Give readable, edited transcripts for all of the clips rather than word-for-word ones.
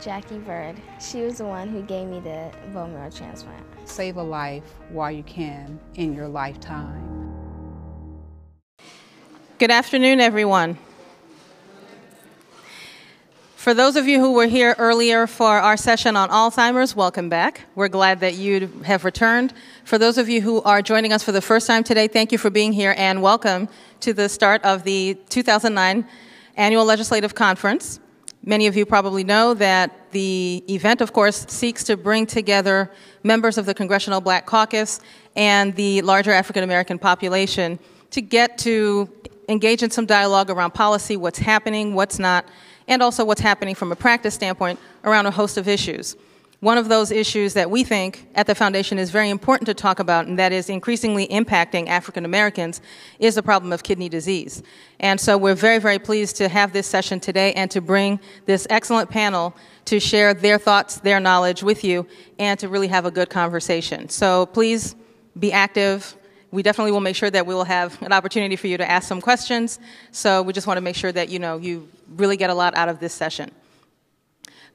Jackie Bird. She was the one who gave me the bone marrow transplant. Save a life while you can in your lifetime. Good afternoon, everyone. For those of you who were here earlier for our session on Alzheimer's, welcome back. We're glad that you have returned. For those of you who are joining us for the first time today, thank you for being here and welcome to the start of the 2009 Annual Legislative Conference. Many of you probably know that the event, of course, seeks to bring together members of the Congressional Black Caucus and the larger African American population to get to engage in some dialogue around policy, what's happening, what's not, and also what's happening from a practice standpoint around a host of issues. One of those issues that we think at the Foundation is very important to talk about, and that is increasingly impacting African Americans, is the problem of kidney disease. And so we're very, very pleased to have this session today and to bring this excellent panel to share their thoughts, their knowledge with you, and to really have a good conversation. So please be active. We definitely will make sure that we will have an opportunity for you to ask some questions. So we just want to make sure that you really get a lot out of this session.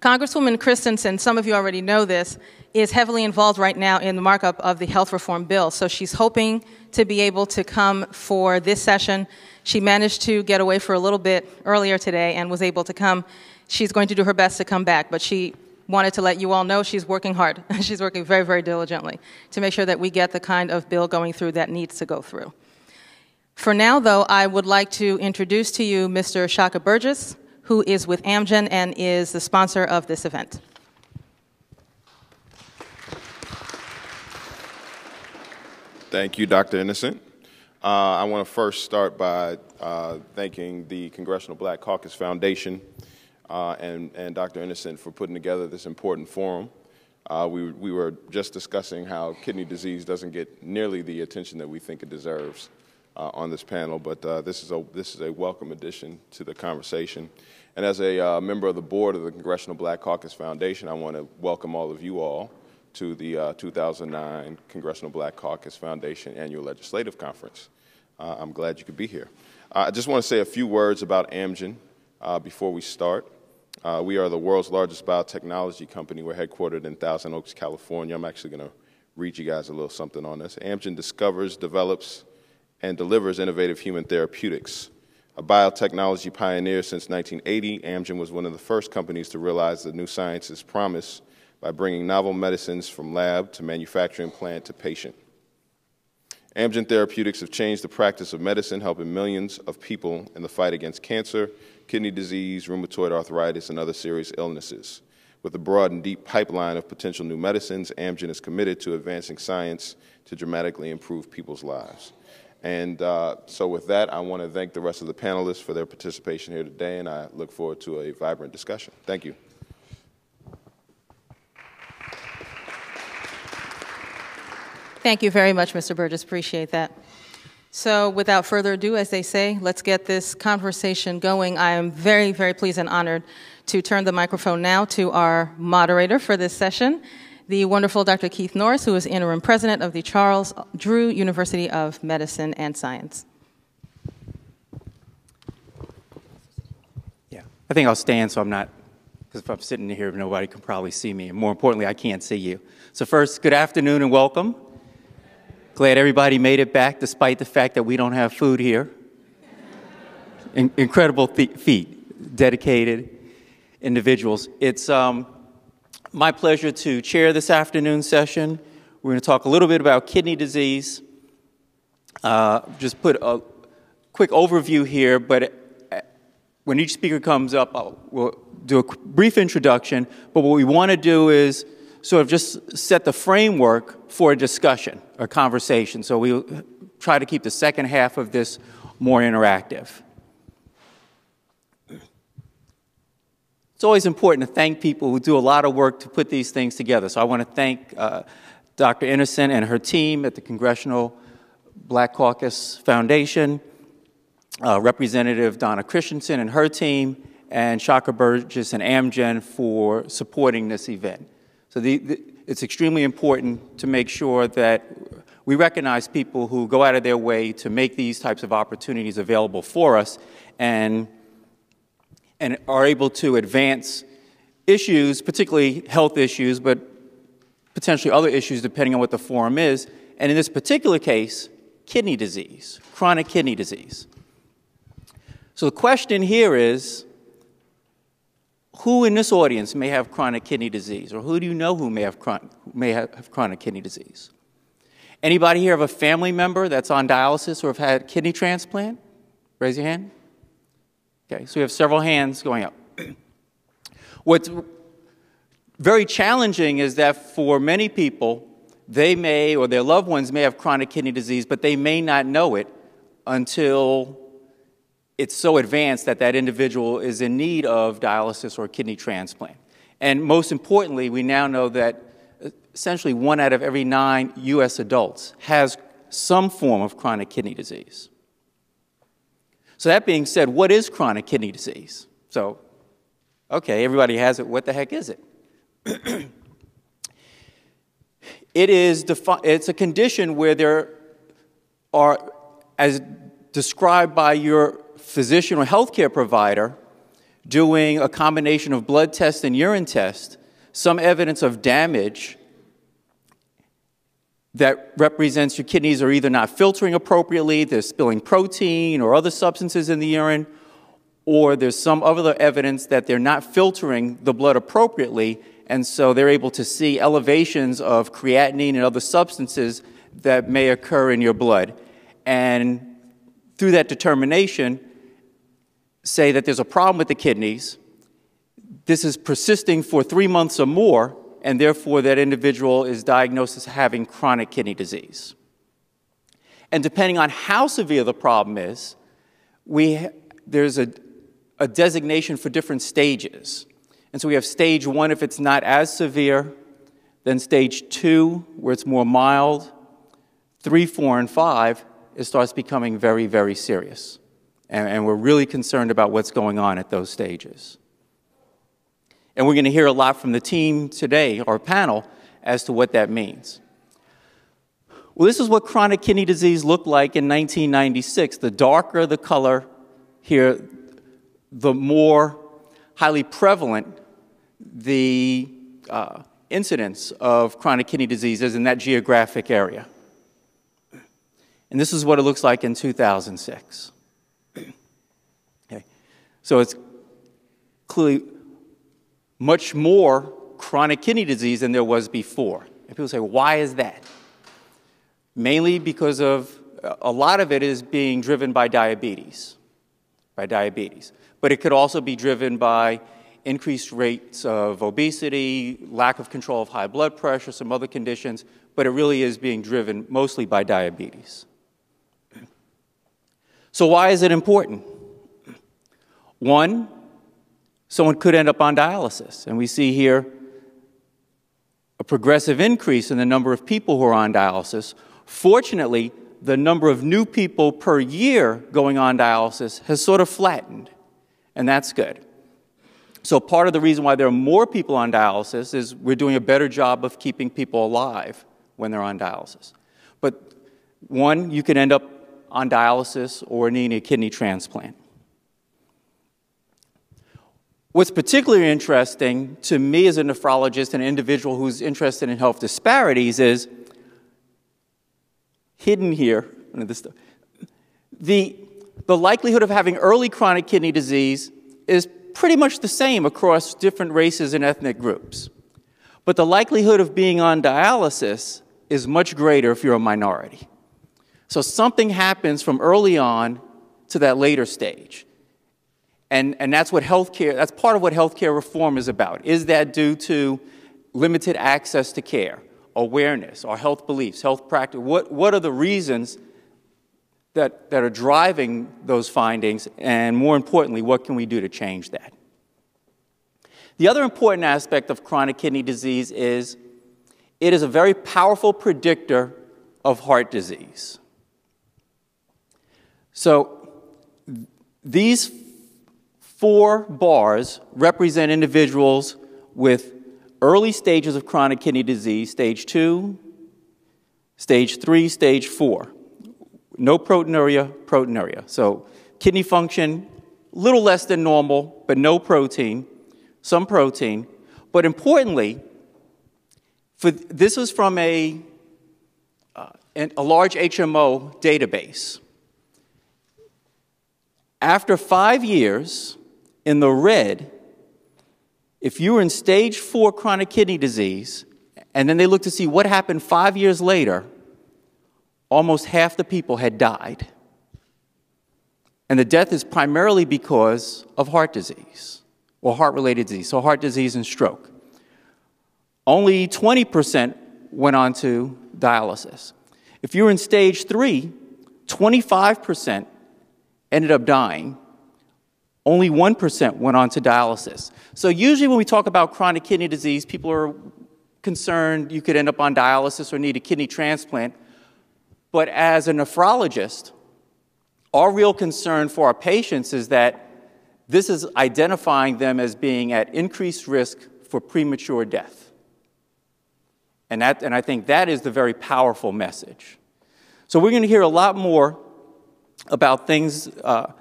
Congresswoman Christensen, some of you already know this, is heavily involved right now in the markup of the health reform bill. So she's hoping to be able to come for this session. She managed to get away for a little bit earlier today and was able to come. She's going to do her best to come back, but she wanted to let you all know she's working hard. She's working very, very diligently to make sure that we get the kind of bill going through that needs to go through. For now, though, I would like to introduce to you Mr. Shaka Burgess, who is with Amgen and is the sponsor of this event. Thank you, Dr. Innocent. I want to first start by thanking the Congressional Black Caucus Foundation and Dr. Innocent for putting together this important forum. We were just discussing how kidney disease doesn't get nearly the attention that we think it deserves on this panel, but this is a welcome addition to the conversation. And as a member of the board of the Congressional Black Caucus Foundation, I want to welcome all of you all to the 2009 Congressional Black Caucus Foundation Annual Legislative Conference. I'm glad you could be here. I just want to say a few words about Amgen before we start. We are the world's largest biotechnology company. We're headquartered in Thousand Oaks, California. I'm actually going to read you guys a little something on this. Amgen discovers, develops, and delivers innovative human therapeutics. A biotechnology pioneer since 1980, Amgen was one of the first companies to realize the new science's promise by bringing novel medicines from lab to manufacturing plant to patient. Amgen Therapeutics have changed the practice of medicine, helping millions of people in the fight against cancer, kidney disease, rheumatoid arthritis, and other serious illnesses. With a broad and deep pipeline of potential new medicines, Amgen is committed to advancing science to dramatically improve people's lives. And so with that, I want to thank the rest of the panelists for their participation here today, and I look forward to a vibrant discussion. Thank you. Thank you very much, Mr. Burgess. Appreciate that. So without further ado, as they say, let's get this conversation going. I am very, very pleased and honored to turn the microphone now to our moderator for this session, the wonderful Dr. Keith Norris, who is interim president of the Charles Drew University of Medicine and Science. Yeah, I think I'll stand so I'm not, because if I'm sitting here, nobody can probably see me. And more importantly, I can't see you. So first, good afternoon and welcome. Glad everybody made it back despite the fact that we don't have food here. Incredible feat, dedicated individuals. It's my pleasure to chair this afternoon session. We're going to talk a little bit about kidney disease. Just put a quick overview here, but when each speaker comes up, we'll do a brief introduction. But what we want to do is sort of just set the framework for a discussion or conversation. So we'll try to keep the second half of this more interactive. It's always important to thank people who do a lot of work to put these things together. So I want to thank Dr. Innocent and her team at the Congressional Black Caucus Foundation, Representative Donna Christensen and her team, and Shaka Burgess and Amgen for supporting this event. So it's extremely important to make sure that we recognize people who go out of their way to make these types of opportunities available for us and are able to advance issues, particularly health issues, but potentially other issues depending on what the form is. And in this particular case, kidney disease, chronic kidney disease. So the question here is, who in this audience may have chronic kidney disease? Or who do you know who may have chronic kidney disease? Anybody here have a family member that's on dialysis or have had kidney transplant? Raise your hand. Okay, so we have several hands going up. What's very challenging is that for many people, they may, or their loved ones may have chronic kidney disease, but they may not know it until it's so advanced that that individual is in need of dialysis or kidney transplant. And most importantly, we now know that essentially 1 out of every 9 U.S. adults has some form of chronic kidney disease. So that being said, what is chronic kidney disease? So, okay, everybody has it. What the heck is it? It's a condition where there are, as described by your physician or healthcare provider, doing a combination of blood test and urine test, some evidence of damage that represents your kidneys are either not filtering appropriately, they're spilling protein or other substances in the urine, or there's some other evidence that they're not filtering the blood appropriately, and so they're able to see elevations of creatinine and other substances that may occur in your blood. And through that determination, say that there's a problem with the kidneys, this is persisting for 3 months or more, and therefore that individual is diagnosed as having chronic kidney disease. And depending on how severe the problem is, there's a designation for different stages. And so we have stage 1 if it's not as severe, then stage 2 where it's more mild, 3, 4, and 5, it starts becoming very, very serious. And we're really concerned about what's going on at those stages. And we're going to hear a lot from the team today, our panel, as to what that means. Well, this is what chronic kidney disease looked like in 1996. The darker the color here, the more highly prevalent the incidence of chronic kidney disease is in that geographic area. And this is what it looks like in 2006. Okay. So it's clearly much more chronic kidney disease than there was before. And people say, why is that? Mainly because of a lot of it is being driven by diabetes. But it could also be driven by increased rates of obesity, lack of control of high blood pressure, some other conditions, but it really is being driven mostly by diabetes. So why is it important? One, someone could end up on dialysis, and we see here a progressive increase in the number of people who are on dialysis. Fortunately, the number of new people per year going on dialysis has sort of flattened, and that's good. So part of the reason why there are more people on dialysis is we're doing a better job of keeping people alive when they're on dialysis. But one, you can end up on dialysis or needing a kidney transplant. What's particularly interesting to me as a nephrologist and an individual who's interested in health disparities is hidden here, the likelihood of having early chronic kidney disease is pretty much the same across different races and ethnic groups. But the likelihood of being on dialysis is much greater if you're a minority. So something happens from early on to that later stage. And that's what that's part of what healthcare reform is about. Is that due to limited access to care, awareness, our health beliefs, health practice? What are the reasons that are driving those findings? And more importantly, what can we do to change that? The other important aspect of chronic kidney disease is it is a very powerful predictor of heart disease. So these 4 bars represent individuals with early stages of chronic kidney disease, stage 2, stage 3, stage 4. No proteinuria. So kidney function, a little less than normal, but no protein, some protein. But importantly, this was from a large HMO database. After 5 years, in the red, if you were in stage 4 chronic kidney disease, and then they looked to see what happened 5 years later, almost half the people had died. And the death is primarily because of heart disease, or heart-related disease, so heart disease and stroke. Only 20% went on to dialysis. If you were in stage 3, 25% ended up dying. Only 1% went on to dialysis. So usually when we talk about chronic kidney disease, people are concerned you could end up on dialysis or need a kidney transplant. But as a nephrologist, our real concern for our patients is that this is identifying them as being at increased risk for premature death. And I think that is the very powerful message. So we're going to hear a lot more about things that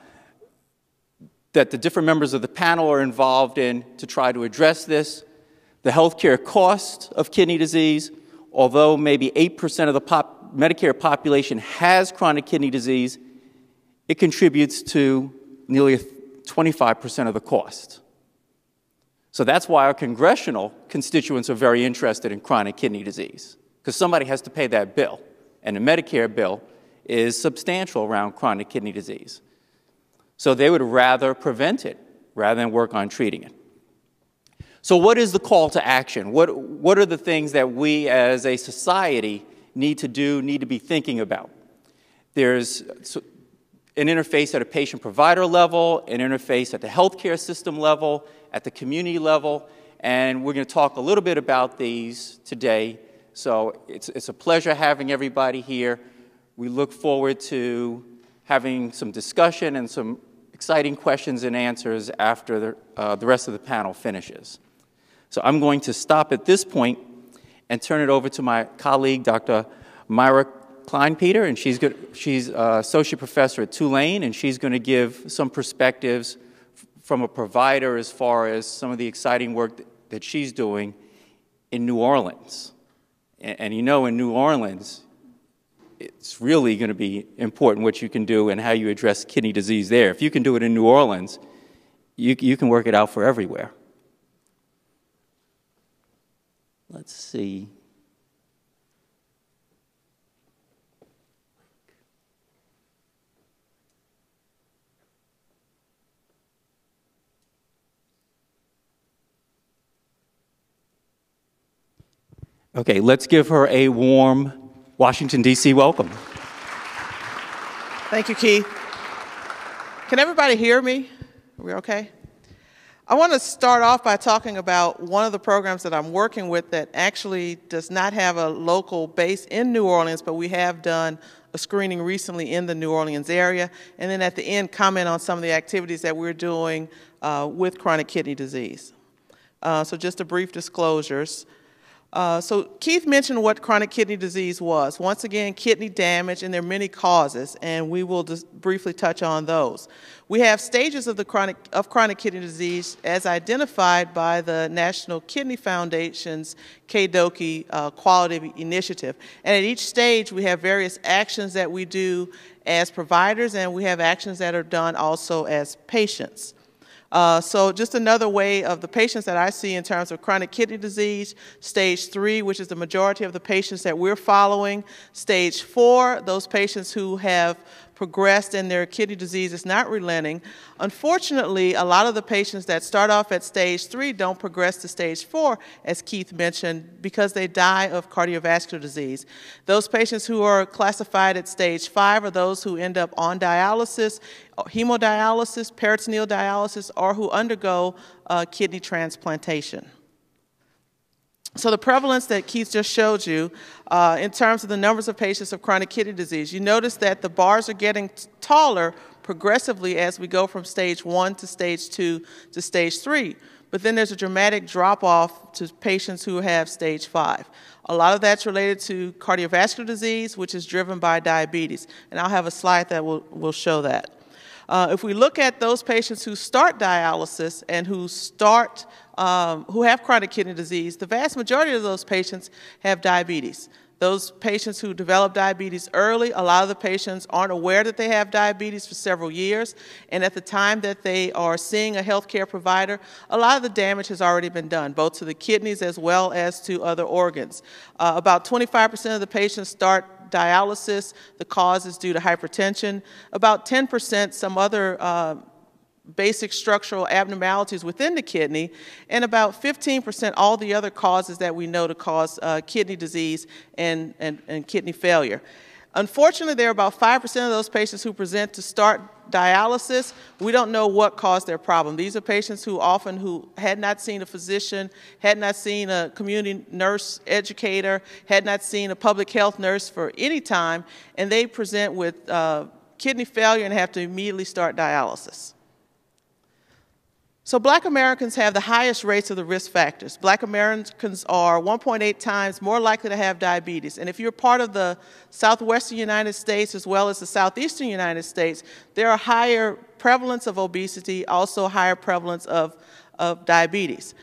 the different members of the panel are involved in to try to address this. The healthcare cost of kidney disease, although maybe 8% of the Medicare population has chronic kidney disease, it contributes to nearly 25% of the cost. So that's why our congressional constituents are very interested in chronic kidney disease, because somebody has to pay that bill, and the Medicare bill is substantial around chronic kidney disease. So they would rather prevent it rather than work on treating it. So what is the call to action? What are the things that we as a society need to do, need to be thinking about? There's an interface at a patient-provider level, an interface at the healthcare system level, at the community level, and we're going to talk a little bit about these today. So it's a pleasure having everybody here. We look forward to having some discussion and some exciting questions and answers after the rest of the panel finishes. So I'm going to stop at this point and turn it over to my colleague, Dr. Myra Kleinpeter, and she's associate professor at Tulane, and she's going to give some perspectives from a provider as far as some of the exciting work that she's doing in New Orleans. And you know, in New Orleans, it's really going to be important what you can do and how you address kidney disease there. If you can do it in New Orleans, you can work it out for everywhere. Let's see. Okay, let's give her a warm Washington, D.C. welcome. Thank you, Keith. Can everybody hear me? Are we okay? I want to start off by talking about one of the programs that I'm working with that actually does not have a local base in New Orleans, but we have done a screening recently in the New Orleans area, and then at the end comment on some of the activities that we're doing with chronic kidney disease. So just a brief disclosures. So Keith mentioned what chronic kidney disease was. Once again, kidney damage, and there are many causes, and we will just briefly touch on those. We have stages of chronic kidney disease as identified by the National Kidney Foundation's KDOQI Quality Initiative. And at each stage, we have various actions that we do as providers, and we have actions that are done also as patients. So just another way of the patients that I see in terms of chronic kidney disease, stage 3, which is the majority of the patients that we're following. Stage 4, those patients who have progressed and their kidney disease is not relenting. Unfortunately, a lot of the patients that start off at stage 3 don't progress to stage 4, as Keith mentioned, because they die of cardiovascular disease. Those patients who are classified at stage 5 are those who end up on dialysis, hemodialysis, peritoneal dialysis, or who undergo kidney transplantation. So the prevalence that Keith just showed you in terms of the numbers of patients of chronic kidney disease, you notice that the bars are getting taller progressively as we go from stage 1 to stage 2 to stage 3. But then there's a dramatic drop-off to patients who have stage 5. A lot of that's related to cardiovascular disease, which is driven by diabetes. And I'll have a slide that will show that. If we look at those patients who start dialysis and who start who have chronic kidney disease, the vast majority of those patients have diabetes. Those patients who develop diabetes early, a lot of the patients aren't aware that they have diabetes for several years, and at the time that they are seeing a healthcare provider, a lot of the damage has already been done, both to the kidneys as well as to other organs. About 25% of the patients start dialysis. The cause is due to hypertension. About 10% some other basic structural abnormalities within the kidney, and about 15% all the other causes that we know to cause kidney disease and kidney failure. Unfortunately, there are about 5% of those patients who present to start dialysis. We don't know what caused their problem. These are patients who had not seen a physician, had not seen a community nurse educator, had not seen a public health nurse for any time, and they present with kidney failure and have to immediately start dialysis. So Black Americans have the highest rates of the risk factors. Black Americans are 1.8 times more likely to have diabetes. And if you're part of the southwestern United States as well as the southeastern United States, there are higher prevalence of obesity, also higher prevalence of diabetes.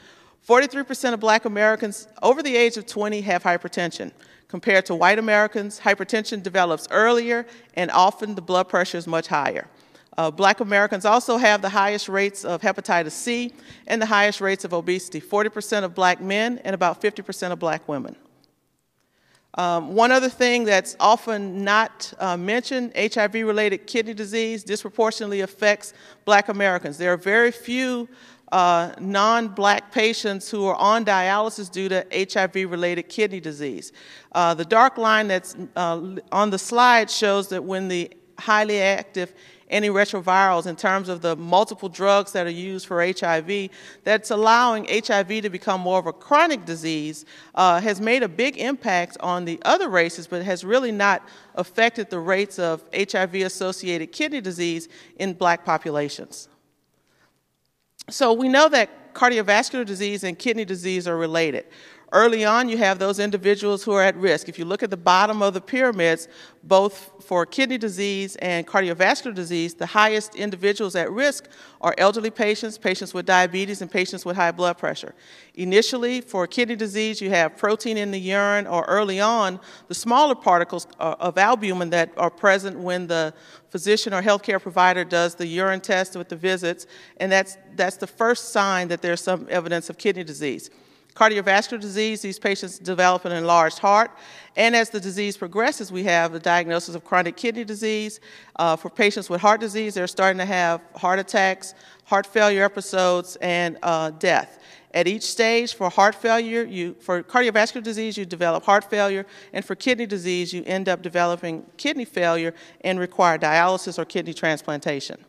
43% of Black Americans over the age of 20 have hypertension. Compared to white Americans, hypertension develops earlier, and often the blood pressure is much higher. Black Americans also have the highest rates of hepatitis C and the highest rates of obesity, 40% of Black men and about 50% of Black women. One other thing that's often not mentioned, HIV-related kidney disease disproportionately affects Black Americans. There are very few non-Black patients who are on dialysis due to HIV-related kidney disease. The dark line that's on the slide shows that when the highly active antiretrovirals, in terms of the multiple drugs that are used for HIV, that's allowing HIV to become more of a chronic disease, has made a big impact on the other races, but has really not affected the rates of HIV-associated kidney disease in Black populations. So we know that cardiovascular disease and kidney disease are related. Early on, you have those individuals who are at risk. If you look at the bottom of the pyramids, both for kidney disease and cardiovascular disease, the highest individuals at risk are elderly patients, patients with diabetes, and patients with high blood pressure. Initially, for kidney disease, you have protein in the urine, or early on, the smaller particles of albumin that are present when the physician or healthcare provider does the urine test with the visits, and that's the first sign that there's some evidence of kidney disease. Cardiovascular disease, these patients develop an enlarged heart, and as the disease progresses, we have the diagnosis of chronic kidney disease. For patients with heart disease, they're starting to have heart attacks, heart failure episodes, and death. At each stage, for heart failure, for cardiovascular disease, you develop heart failure, and for kidney disease, you end up developing kidney failure and require dialysis or kidney transplantation.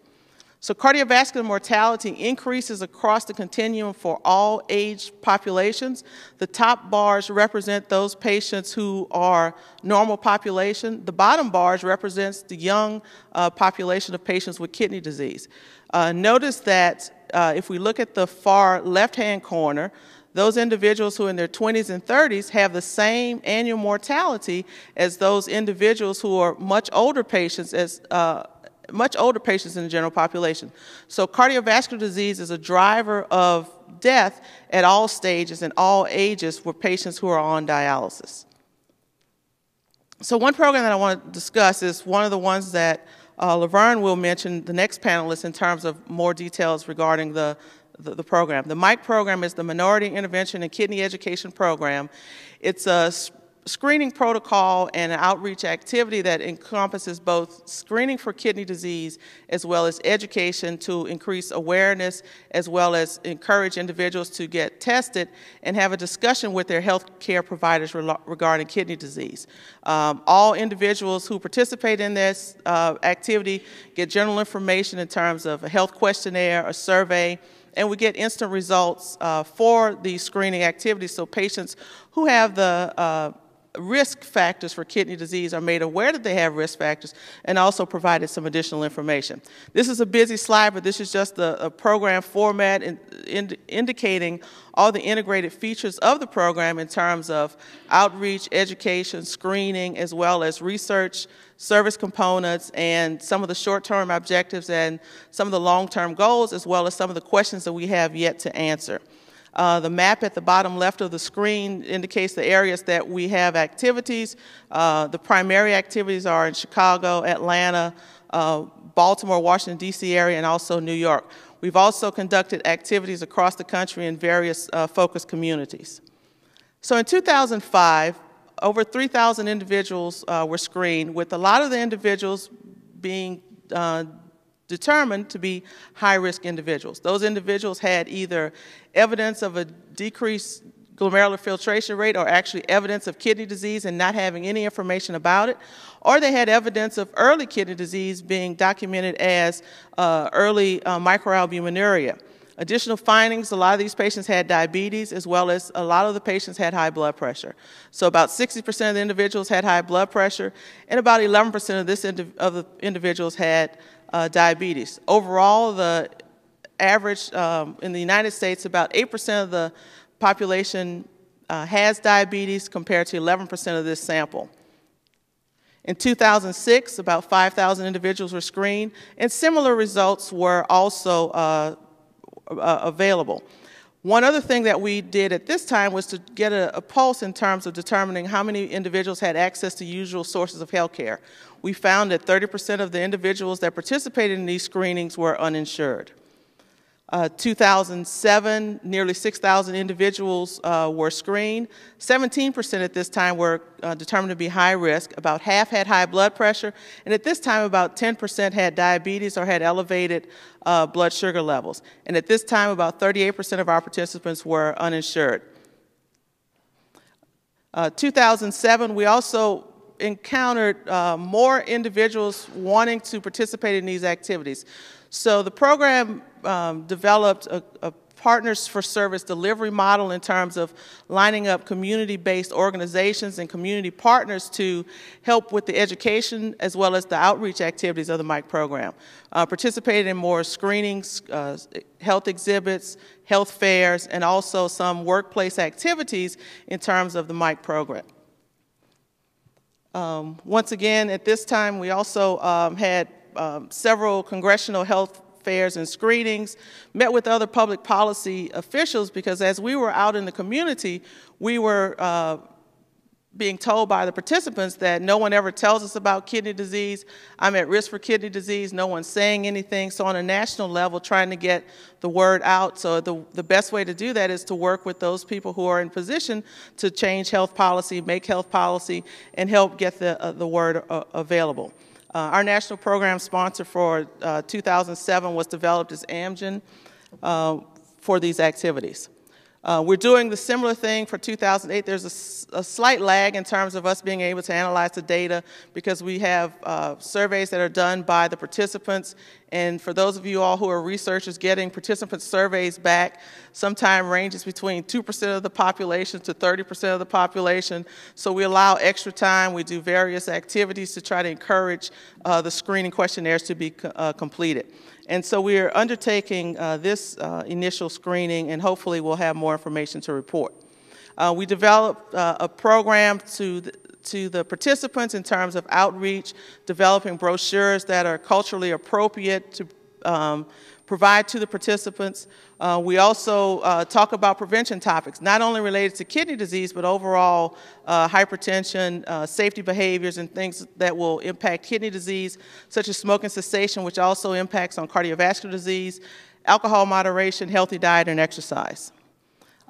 So cardiovascular mortality increases across the continuum for all age populations. The top bars represent those patients who are normal population. The bottom bars represents the young population of patients with kidney disease. Notice that if we look at the far left-hand corner, those individuals who are in their 20s and 30s have the same annual mortality as those individuals who are much older patients in the general population. So cardiovascular disease is a driver of death at all stages and all ages for patients who are on dialysis. So one program that I want to discuss is one of the ones that Laverne will mention, the next panelist, in terms of more details regarding the program. The MIKE program is the Minority Intervention and Kidney Education Program. It's a screening protocol and an outreach activity that encompasses both screening for kidney disease as well as education to increase awareness, as well as encourage individuals to get tested and have a discussion with their health care providers regarding kidney disease. All individuals who participate in this activity get general information in terms of a health questionnaire, a survey, and we get instant results for these screening activities, so patients who have the risk factors for kidney disease are made aware that they have risk factors and also provided some additional information. This is a busy slide, but this is just a program format indicating all the integrated features of the program in terms of outreach, education, screening, as well as research, service components, and some of the short-term objectives and some of the long-term goals, as well as some of the questions that we have yet to answer. The map at the bottom left of the screen indicates the areas that we have activities. The primary activities are in Chicago, Atlanta, Baltimore, Washington, D.C. area, and also New York. We've also conducted activities across the country in various focus communities. So in 2005, over 3,000 individuals were screened, with a lot of the individuals being determined to be high-risk individuals. Those individuals had either evidence of a decreased glomerular filtration rate or actually evidence of kidney disease and not having any information about it, or they had evidence of early kidney disease being documented as early microalbuminuria. Additional findings, a lot of these patients had diabetes, as well as a lot of the patients had high blood pressure. So about 60% of the individuals had high blood pressure, and about 11% of the individuals had diabetes. Overall, the average in the United States, about 8% of the population has diabetes compared to 11% of this sample. In 2006, about 5,000 individuals were screened, and similar results were also available. One other thing that we did at this time was to get a pulse in terms of determining how many individuals had access to usual sources of health care. We found that 30% of the individuals that participated in these screenings were uninsured. 2007, nearly 6,000 individuals were screened. 17% at this time were determined to be high risk. About half had high blood pressure, and at this time about 10% had diabetes or had elevated blood sugar levels. And at this time about 38% of our participants were uninsured. 2007, we also encountered more individuals wanting to participate in these activities. So the program developed a Partners for Service delivery model in terms of lining up community-based organizations and community partners to help with the education as well as the outreach activities of the MIC program. Participated in more screenings, health exhibits, health fairs, and also some workplace activities in terms of the MIC program. Once again, at this time, we also had several congressional health fairs and screenings, met with other public policy officials, because as we were out in the community, we were being told by the participants that no one ever tells us about kidney disease. I'm at risk for kidney disease. No one's saying anything. So on a national level, trying to get the word out. So the best way to do that is to work with those people who are in position to change health policy, make health policy, and help get the word available. Our national program sponsor for 2007 was developed as Amgen for these activities. We're doing the similar thing for 2008. There's a slight lag in terms of us being able to analyze the data because we have surveys that are done by the participants. And for those of you all who are researchers, getting participant surveys back sometimes ranges between 2% of the population to 30% of the population. So we allow extra time. We do various activities to try to encourage the screening questionnaires to be completed. And so we are undertaking this initial screening, and hopefully we'll have more information to report. We developed a program to the participants in terms of outreach, developing brochures that are culturally appropriate to provide to the participants. We also talk about prevention topics, not only related to kidney disease, but overall hypertension, safety behaviors, and things that will impact kidney disease, such as smoking cessation, which also impacts on cardiovascular disease, alcohol moderation, healthy diet, and exercise.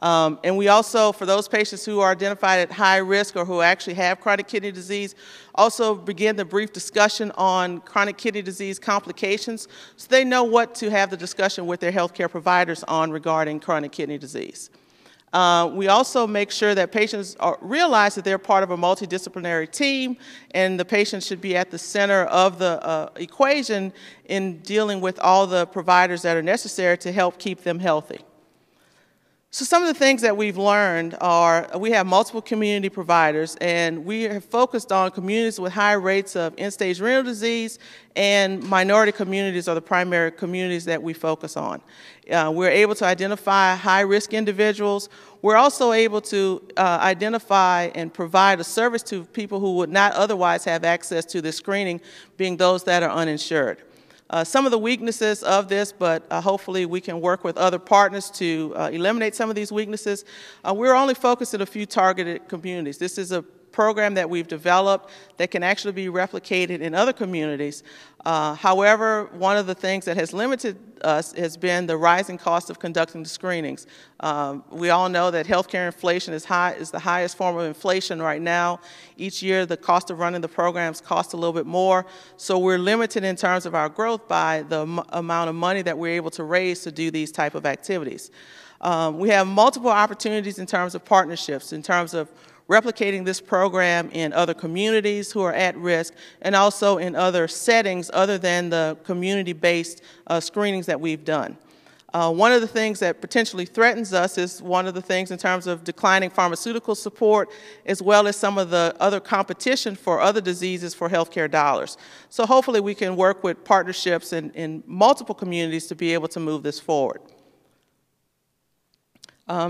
And we also, for those patients who are identified at high risk or who actually have chronic kidney disease, also begin the brief discussion on chronic kidney disease complications so they know what to have the discussion with their healthcare providers on regarding chronic kidney disease. We also make sure that patients realize that they're part of a multidisciplinary team, and the patient should be at the center of the equation in dealing with all the providers that are necessary to help keep them healthy. So some of the things that we've learned are we have multiple community providers, and we have focused on communities with high rates of end-stage renal disease, and minority communities are the primary communities that we focus on. We're able to identify high-risk individuals. We're also able to identify and provide a service to people who would not otherwise have access to this screening, being those that are uninsured. Some of the weaknesses of this, but hopefully we can work with other partners to eliminate some of these weaknesses. We're only focused on a few targeted communities. This is a program that we've developed that can actually be replicated in other communities. However, one of the things that has limited us has been the rising cost of conducting the screenings. We all know that healthcare inflation is the highest form of inflation right now. Each year, the cost of running the programs costs a little bit more, so we're limited in terms of our growth by the amount of money that we're able to raise to do these type of activities. We have multiple opportunities in terms of partnerships, in terms of replicating this program in other communities who are at risk, and also in other settings other than the community-based screenings that we've done. One of the things that potentially threatens us is one of the things in terms of declining pharmaceutical support, as well as some of the other competition for other diseases for healthcare dollars. So hopefully we can work with partnerships in multiple communities to be able to move this forward.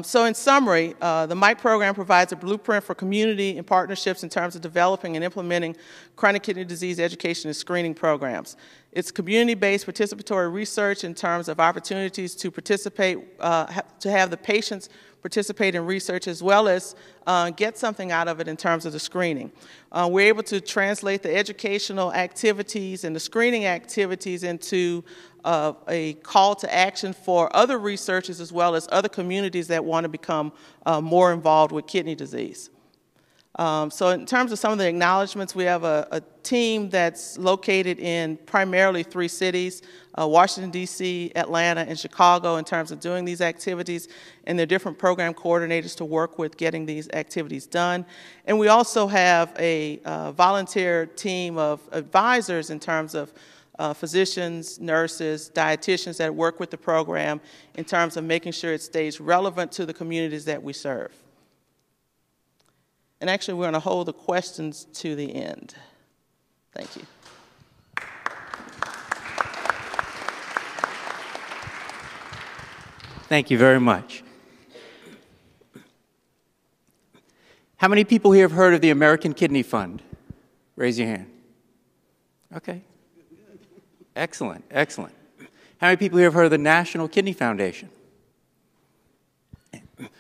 So in summary, the MIKE program provides a blueprint for community and partnerships in terms of developing and implementing chronic kidney disease education and screening programs. It's community-based participatory research in terms of opportunities to participate, to have the patients participate in research, as well as get something out of it in terms of the screening. We're able to translate the educational activities and the screening activities into a call to action for other researchers as well as other communities that want to become more involved with kidney disease. So in terms of some of the acknowledgments, we have a team that's located in primarily 3 cities, Washington, D.C., Atlanta, and Chicago, in terms of doing these activities, and there are different program coordinators to work with getting these activities done. And we also have a volunteer team of advisors in terms of physicians, nurses, dietitians that work with the program in terms of making sure it stays relevant to the communities that we serve. And actually, we're going to hold the questions to the end. Thank you. Thank you very much. How many people here have heard of the American Kidney Fund? Raise your hand. Okay. Excellent, excellent. How many people here have heard of the National Kidney Foundation?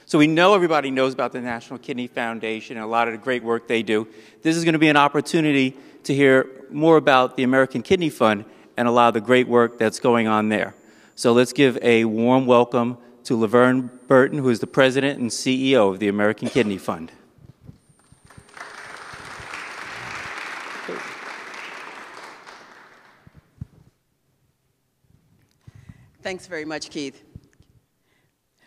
So we know everybody knows about the National Kidney Foundation and a lot of the great work they do. This is going to be an opportunity to hear more about the American Kidney Fund and a lot of the great work that's going on there. So let's give a warm welcome to Laverne Burton, who is the President and CEO of the American Kidney Fund. Thanks very much, Keith.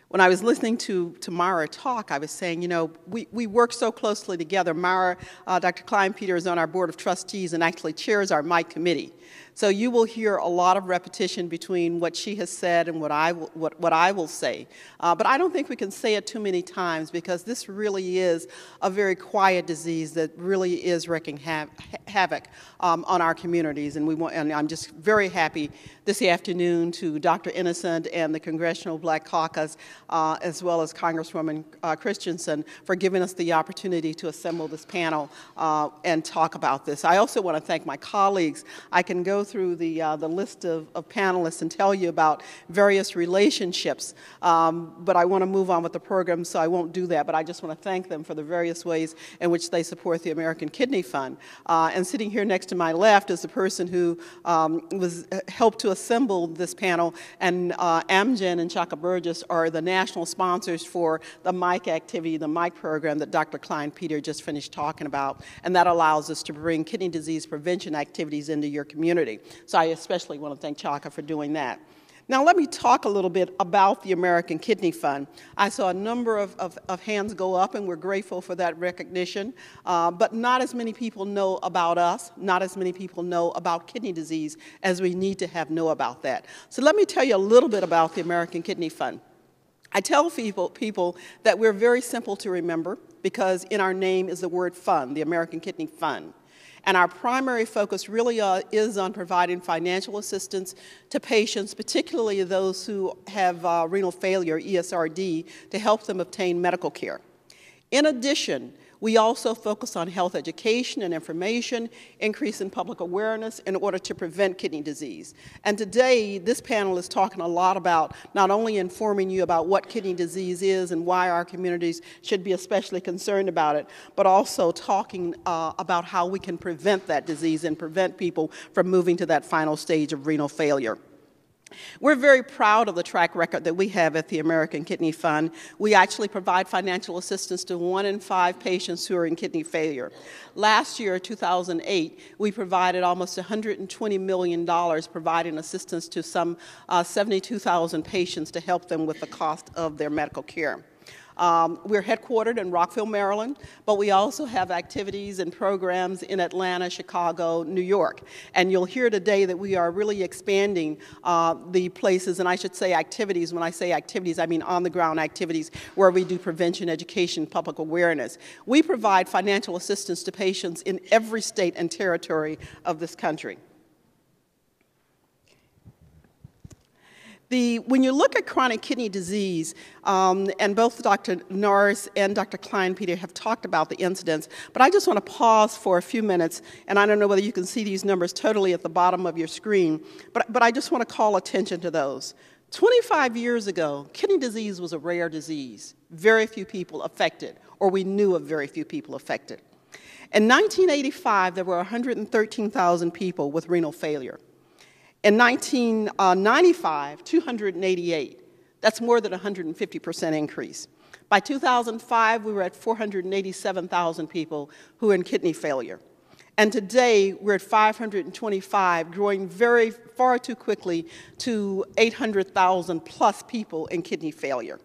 When I was listening to Mara talk, I was saying, you know, we work so closely together. Mara, Dr. Klein-Peter is on our board of trustees and actually chairs our MIKE committee. So you will hear a lot of repetition between what she has said and what I will say. But I don't think we can say it too many times, because this really is a very quiet disease that really is wreaking havoc on our communities. And I'm just very happy this afternoon to Dr. Innocent and the Congressional Black Caucus, as well as Congresswoman Christensen, for giving us the opportunity to assemble this panel and talk about this. I also want to thank my colleagues. I can go through the list of panelists and tell you about various relationships, but I want to move on with the program, so I won't do that. But I just want to thank them for the various ways in which they support the American Kidney Fund. And sitting here next to my left is the person who helped to assemble this panel, and Amgen and Chaka Burgess are the national sponsors for the MIKE activity, the MIKE program that Dr. Klein-Peter just finished talking about, and that allows us to bring kidney disease prevention activities into your community. So I especially want to thank Chaka for doing that. Now let me talk a little bit about the American Kidney Fund. I saw a number of hands go up, and we're grateful for that recognition, but not as many people know about us, not as many people know about kidney disease as we need to know about that. So let me tell you a little bit about the American Kidney Fund. I tell people that we're very simple to remember, because in our name is the word fund, the American Kidney Fund. And our primary focus really is on providing financial assistance to patients, particularly those who have renal failure, ESRD, to help them obtain medical care. In addition, We also focus on health education and information, increase in public awareness in order to prevent kidney disease. And today, this panel is talking a lot about not only informing you about what kidney disease is and why our communities should be especially concerned about it, but also talking about how we can prevent that disease and prevent people from moving to that final stage of renal failure. We're very proud of the track record that we have at the American Kidney Fund. We actually provide financial assistance to 1 in 5 patients who are in kidney failure. Last year, 2008, we provided almost $120 million providing assistance to some 72,000 patients to help them with the cost of their medical care. We're headquartered in Rockville, Maryland, but we also have activities and programs in Atlanta, Chicago, New York. And you'll hear today that we are really expanding the places, and I should say activities. When I say activities, I mean on-the-ground activities where we do prevention, education, public awareness. We provide financial assistance to patients in every state and territory of this country. When you look at chronic kidney disease, and both Dr. Norris and Dr. Klein-Peter have talked about the incidence, but I just want to pause for a few minutes, and I don't know whether you can see these numbers totally at the bottom of your screen, but I just want to call attention to those. 25 years ago, kidney disease was a rare disease. Very few people affected, or we knew of very few people affected. In 1985, there were 113,000 people with renal failure. In 1995, 288. That's more than a 150% increase. By 2005, we were at 487,000 people who were in kidney failure. And today, we're at 525, growing very far too quickly to 800,000 plus people in kidney failure.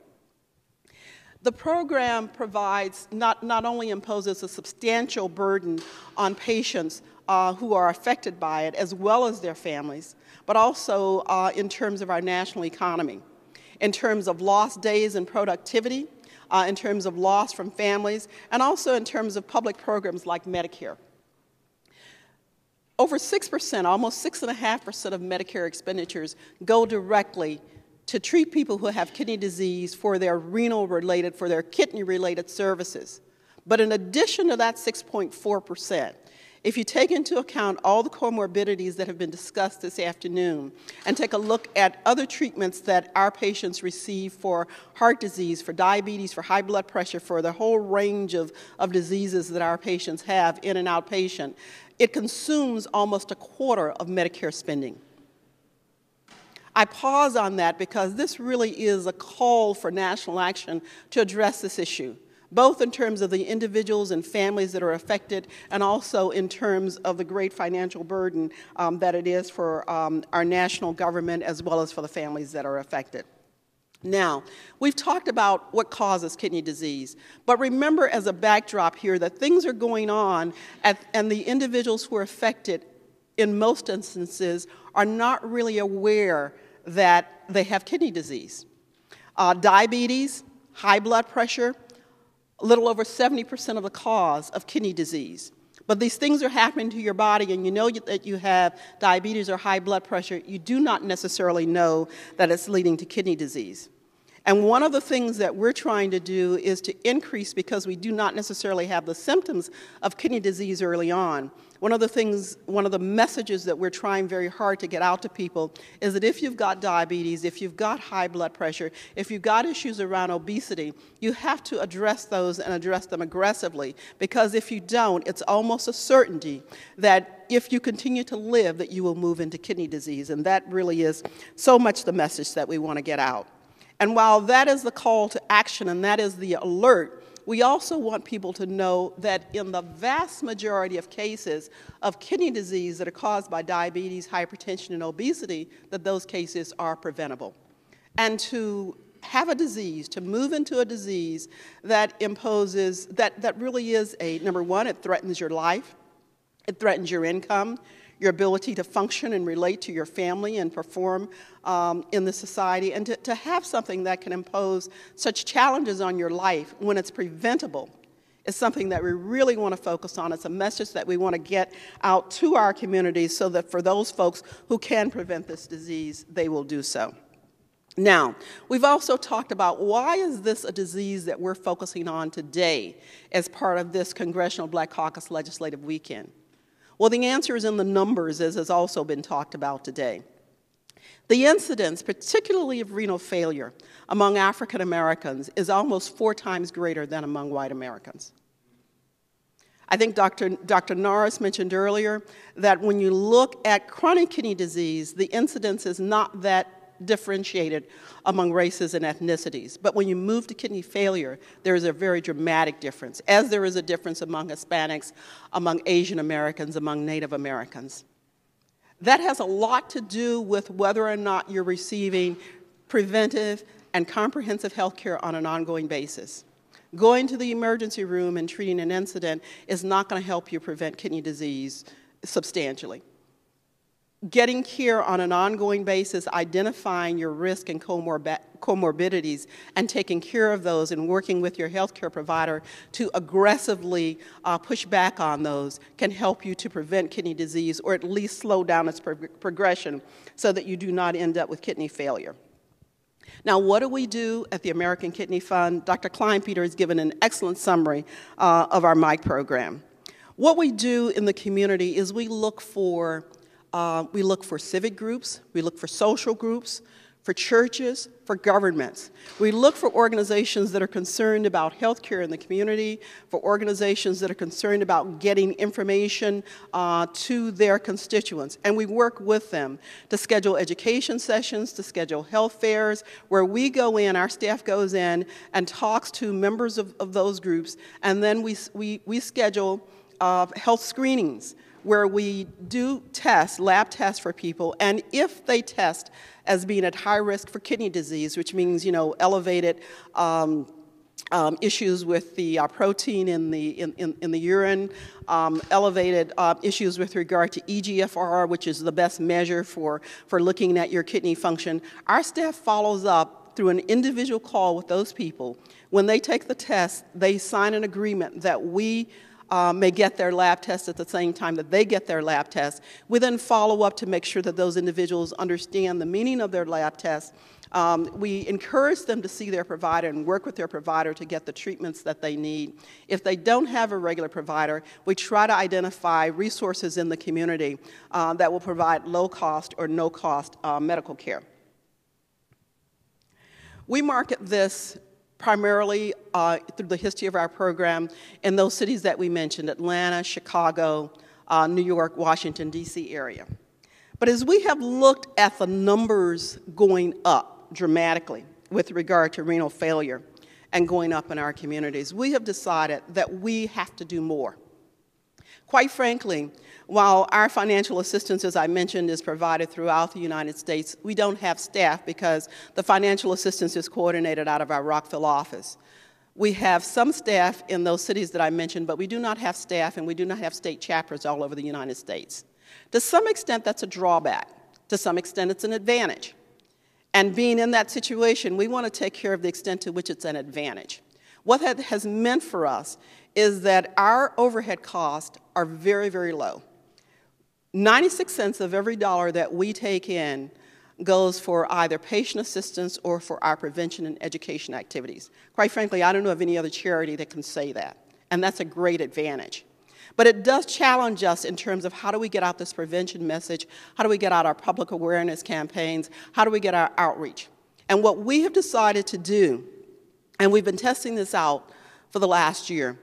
The program provides, not only imposes a substantial burden on patients who are affected by it, as well as their families, but also in terms of our national economy, in terms of lost days in productivity, in terms of loss from families, and also in terms of public programs like Medicare. Over 6%, almost 6.5% of Medicare expenditures go directly to treat people who have kidney disease for their renal-related, for their kidney-related services. But in addition to that 6.4%, if you take into account all the comorbidities that have been discussed this afternoon and take a look at other treatments that our patients receive for heart disease, for diabetes, for high blood pressure, for the whole range of diseases that our patients have in and outpatient, it consumes almost a quarter of Medicare spending. I pause on that because this really is a call for national action to address this issue, both in terms of the individuals and families that are affected and also in terms of the great financial burden that it is for our national government as well as for the families that are affected. Now, we've talked about what causes kidney disease, but remember as a backdrop here that things are going on and the individuals who are affected in most instances are not really aware that they have kidney disease. Diabetes, high blood pressure, a little over 70% of the cause of kidney disease. But these things are happening to your body and you know that you have diabetes or high blood pressure, you do not necessarily know that it's leading to kidney disease. And one of the things that we're trying to do is to increase, because we do not necessarily have the symptoms of kidney disease early on. One of the messages that we're trying very hard to get out to people is that if you've got diabetes, if you've got high blood pressure, if you've got issues around obesity, you have to address those and address them aggressively, because if you don't, it's almost a certainty that if you continue to live, that you will move into kidney disease. And that really is so much the message that we want to get out. And while that is the call to action and that is the alert, we also want people to know that in the vast majority of cases of kidney disease that are caused by diabetes, hypertension, and obesity, that those cases are preventable. And to have a disease, to move into a disease that imposes, that really is number one, it threatens your life, it threatens your income, your ability to function and relate to your family and perform in the society, and to have something that can impose such challenges on your life when it's preventable is something that we really want to focus on. It's a message that we want to get out to our communities so that for those folks who can prevent this disease, they will do so. Now, we've also talked about why is this a disease that we're focusing on today as part of this Congressional Black Caucus Legislative Weekend? Well, the answer is in the numbers, as has also been talked about today. The incidence, particularly of renal failure, among African Americans is almost 4 times greater than among white Americans. I think Dr. Norris mentioned earlier that when you look at chronic kidney disease, the incidence is not that differentiated among races and ethnicities. But when you move to kidney failure, there is a very dramatic difference, as there is a difference among Hispanics, among Asian Americans, among Native Americans. That has a lot to do with whether or not you're receiving preventive and comprehensive health care on an ongoing basis. Going to the emergency room and treating an incident is not going to help you prevent kidney disease substantially. Getting care on an ongoing basis, identifying your risk and comorbidities, and taking care of those and working with your healthcare provider to aggressively push back on those can help you to prevent kidney disease or at least slow down its progression so that you do not end up with kidney failure. Now, what do we do at the American Kidney Fund? Dr. Kleinpeter has given an excellent summary of our MIC program. What we do in the community is we look for civic groups, we look for social groups, for churches, for governments. We look for organizations that are concerned about health care in the community, for organizations that are concerned about getting information to their constituents. And we work with them to schedule education sessions, to schedule health fairs, where we go in, our staff goes in and talks to members of those groups, and then we schedule health screenings, where we do lab tests for people, and if they test as being at high risk for kidney disease, which means, elevated issues with the protein in the urine, elevated issues with regard to EGFR, which is the best measure for looking at your kidney function, our staff follows up through an individual call with those people. When they take the test, they sign an agreement that we may get their lab test at the same time that they get their lab test. We then follow up to make sure that those individuals understand the meaning of their lab test. We encourage them to see their provider and work with their provider to get the treatments that they need. If they don't have a regular provider, we try to identify resources in the community that will provide low-cost or no-cost medical care. We market this primarily through the history of our program in those cities that we mentioned, Atlanta, Chicago, New York, Washington, D.C. area. But as we have looked at the numbers going up dramatically with regard to renal failure and going up in our communities, we have decided that we have to do more. Quite frankly, while our financial assistance, as I mentioned, is provided throughout the United States, we don't have staff because the financial assistance is coordinated out of our Rockville office. We have some staff in those cities that I mentioned, but we do not have staff and we do not have state chapters all over the United States. To some extent, that's a drawback. To some extent, it's an advantage. And being in that situation, we want to take care of the extent to which it's an advantage. What that has meant for us is that our overhead costs are very, very low. 96 cents of every dollar that we take in goes for either patient assistance or for our prevention and education activities. Quite frankly, I don't know of any other charity that can say that, and that's a great advantage. But it does challenge us in terms of how do we get out this prevention message, how do we get out our public awareness campaigns, how do we get our outreach. And what we have decided to do, and we've been testing this out for the last year,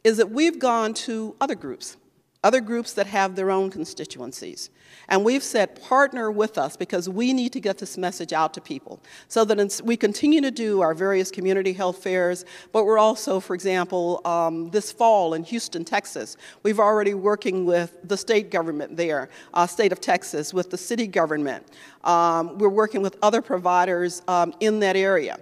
is that we've gone to other groups that have their own constituencies. And we've said, partner with us because we need to get this message out to people. So that we continue to do our various community health fairs, but we're also, for example, this fall in Houston, Texas, we've already working with the state government there, state of Texas, with the city government. We're working with other providers in that area.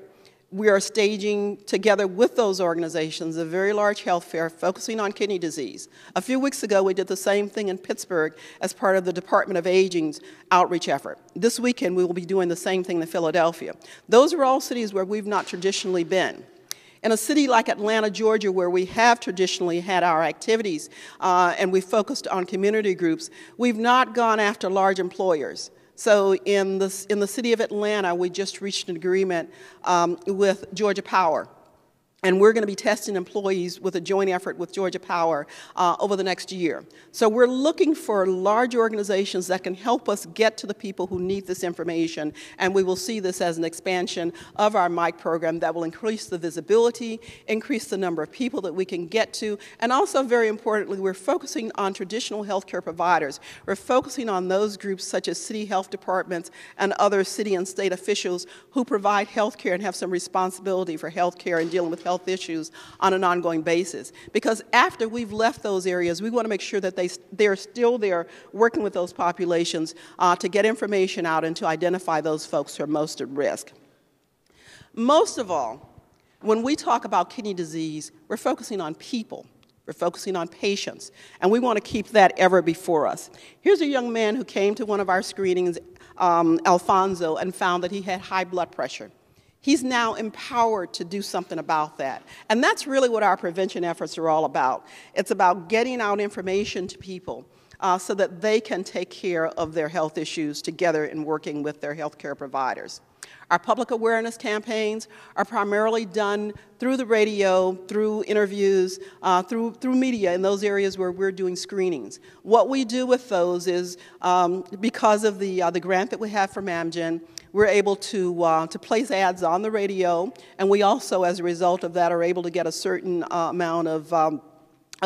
We are staging together with those organizations a very large health fair focusing on kidney disease. A few weeks ago, we did the same thing in Pittsburgh as part of the Department of Aging's outreach effort. This weekend, we will be doing the same thing in Philadelphia. Those are all cities where we've not traditionally been. In a city like Atlanta, Georgia, where we have traditionally had our activities and we focused on community groups, we've not gone after large employers. So in the city of Atlanta, we just reached an agreement with Georgia Power. And we're going to be testing employees with a joint effort with Georgia Power over the next year. So we're looking for large organizations that can help us get to the people who need this information, and we will see this as an expansion of our MIC program that will increase the visibility, increase the number of people that we can get to, and also, very importantly, we're focusing on traditional healthcare providers. We're focusing on those groups such as city health departments and other city and state officials who provide healthcare and have some responsibility for healthcare and dealing with health issues on an ongoing basis. Because after we've left those areas, we want to make sure that they're still there working with those populations to get information out and to identify those folks who are most at risk. Most of all, when we talk about kidney disease, we're focusing on people. We're focusing on patients, and we want to keep that ever before us. Here's a young man who came to one of our screenings, Alfonso, and found that he had high blood pressure. He's now empowered to do something about that. And that's really what our prevention efforts are all about. It's about getting out information to people so that they can take care of their health issues together in working with their healthcare providers. Our public awareness campaigns are primarily done through the radio, through interviews, through media in those areas where we're doing screenings. What we do with those is, because of the grant that we have from Amgen, we're able to place ads on the radio, and we also, as a result of that, are able to get a certain amount of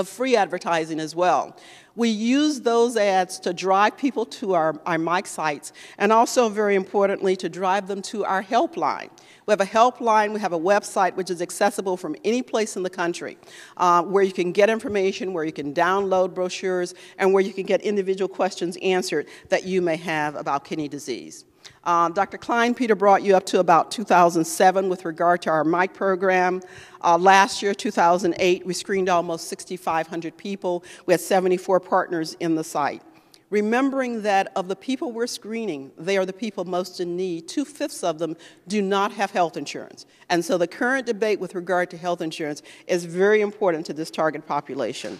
free advertising as well. We use those ads to drive people to our MIC sites, and also, very importantly, to drive them to our helpline. We have a helpline, we have a website which is accessible from any place in the country, where you can get information, where you can download brochures, and where you can get individual questions answered that you may have about kidney disease. Dr. Klein-Peter brought you up to about 2007 with regard to our MIC program. Last year, 2008, we screened almost 6,500 people. We had 74 partners in the site. Remembering that of the people we're screening, they are the people most in need. 2/5 of them do not have health insurance. And so the current debate with regard to health insurance is very important to this target population.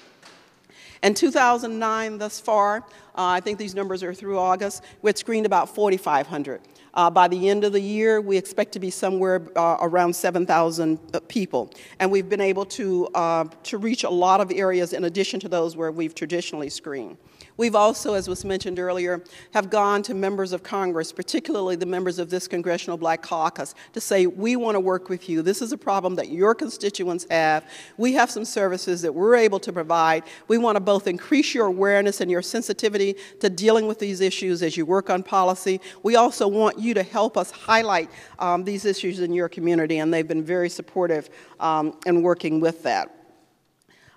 In 2009, thus far, I think these numbers are through August, we had screened about 4,500. By the end of the year, we expect to be somewhere around 7,000 people. And we've been able to reach a lot of areas in addition to those where we've traditionally screened. We've also, as was mentioned earlier, have gone to members of Congress, particularly the members of this Congressional Black Caucus, to say, we want to work with you. This is a problem that your constituents have. We have some services that we're able to provide. We want to both increase your awareness and your sensitivity to dealing with these issues as you work on policy. We also want you to help us highlight these issues in your community, and they've been very supportive in working with that.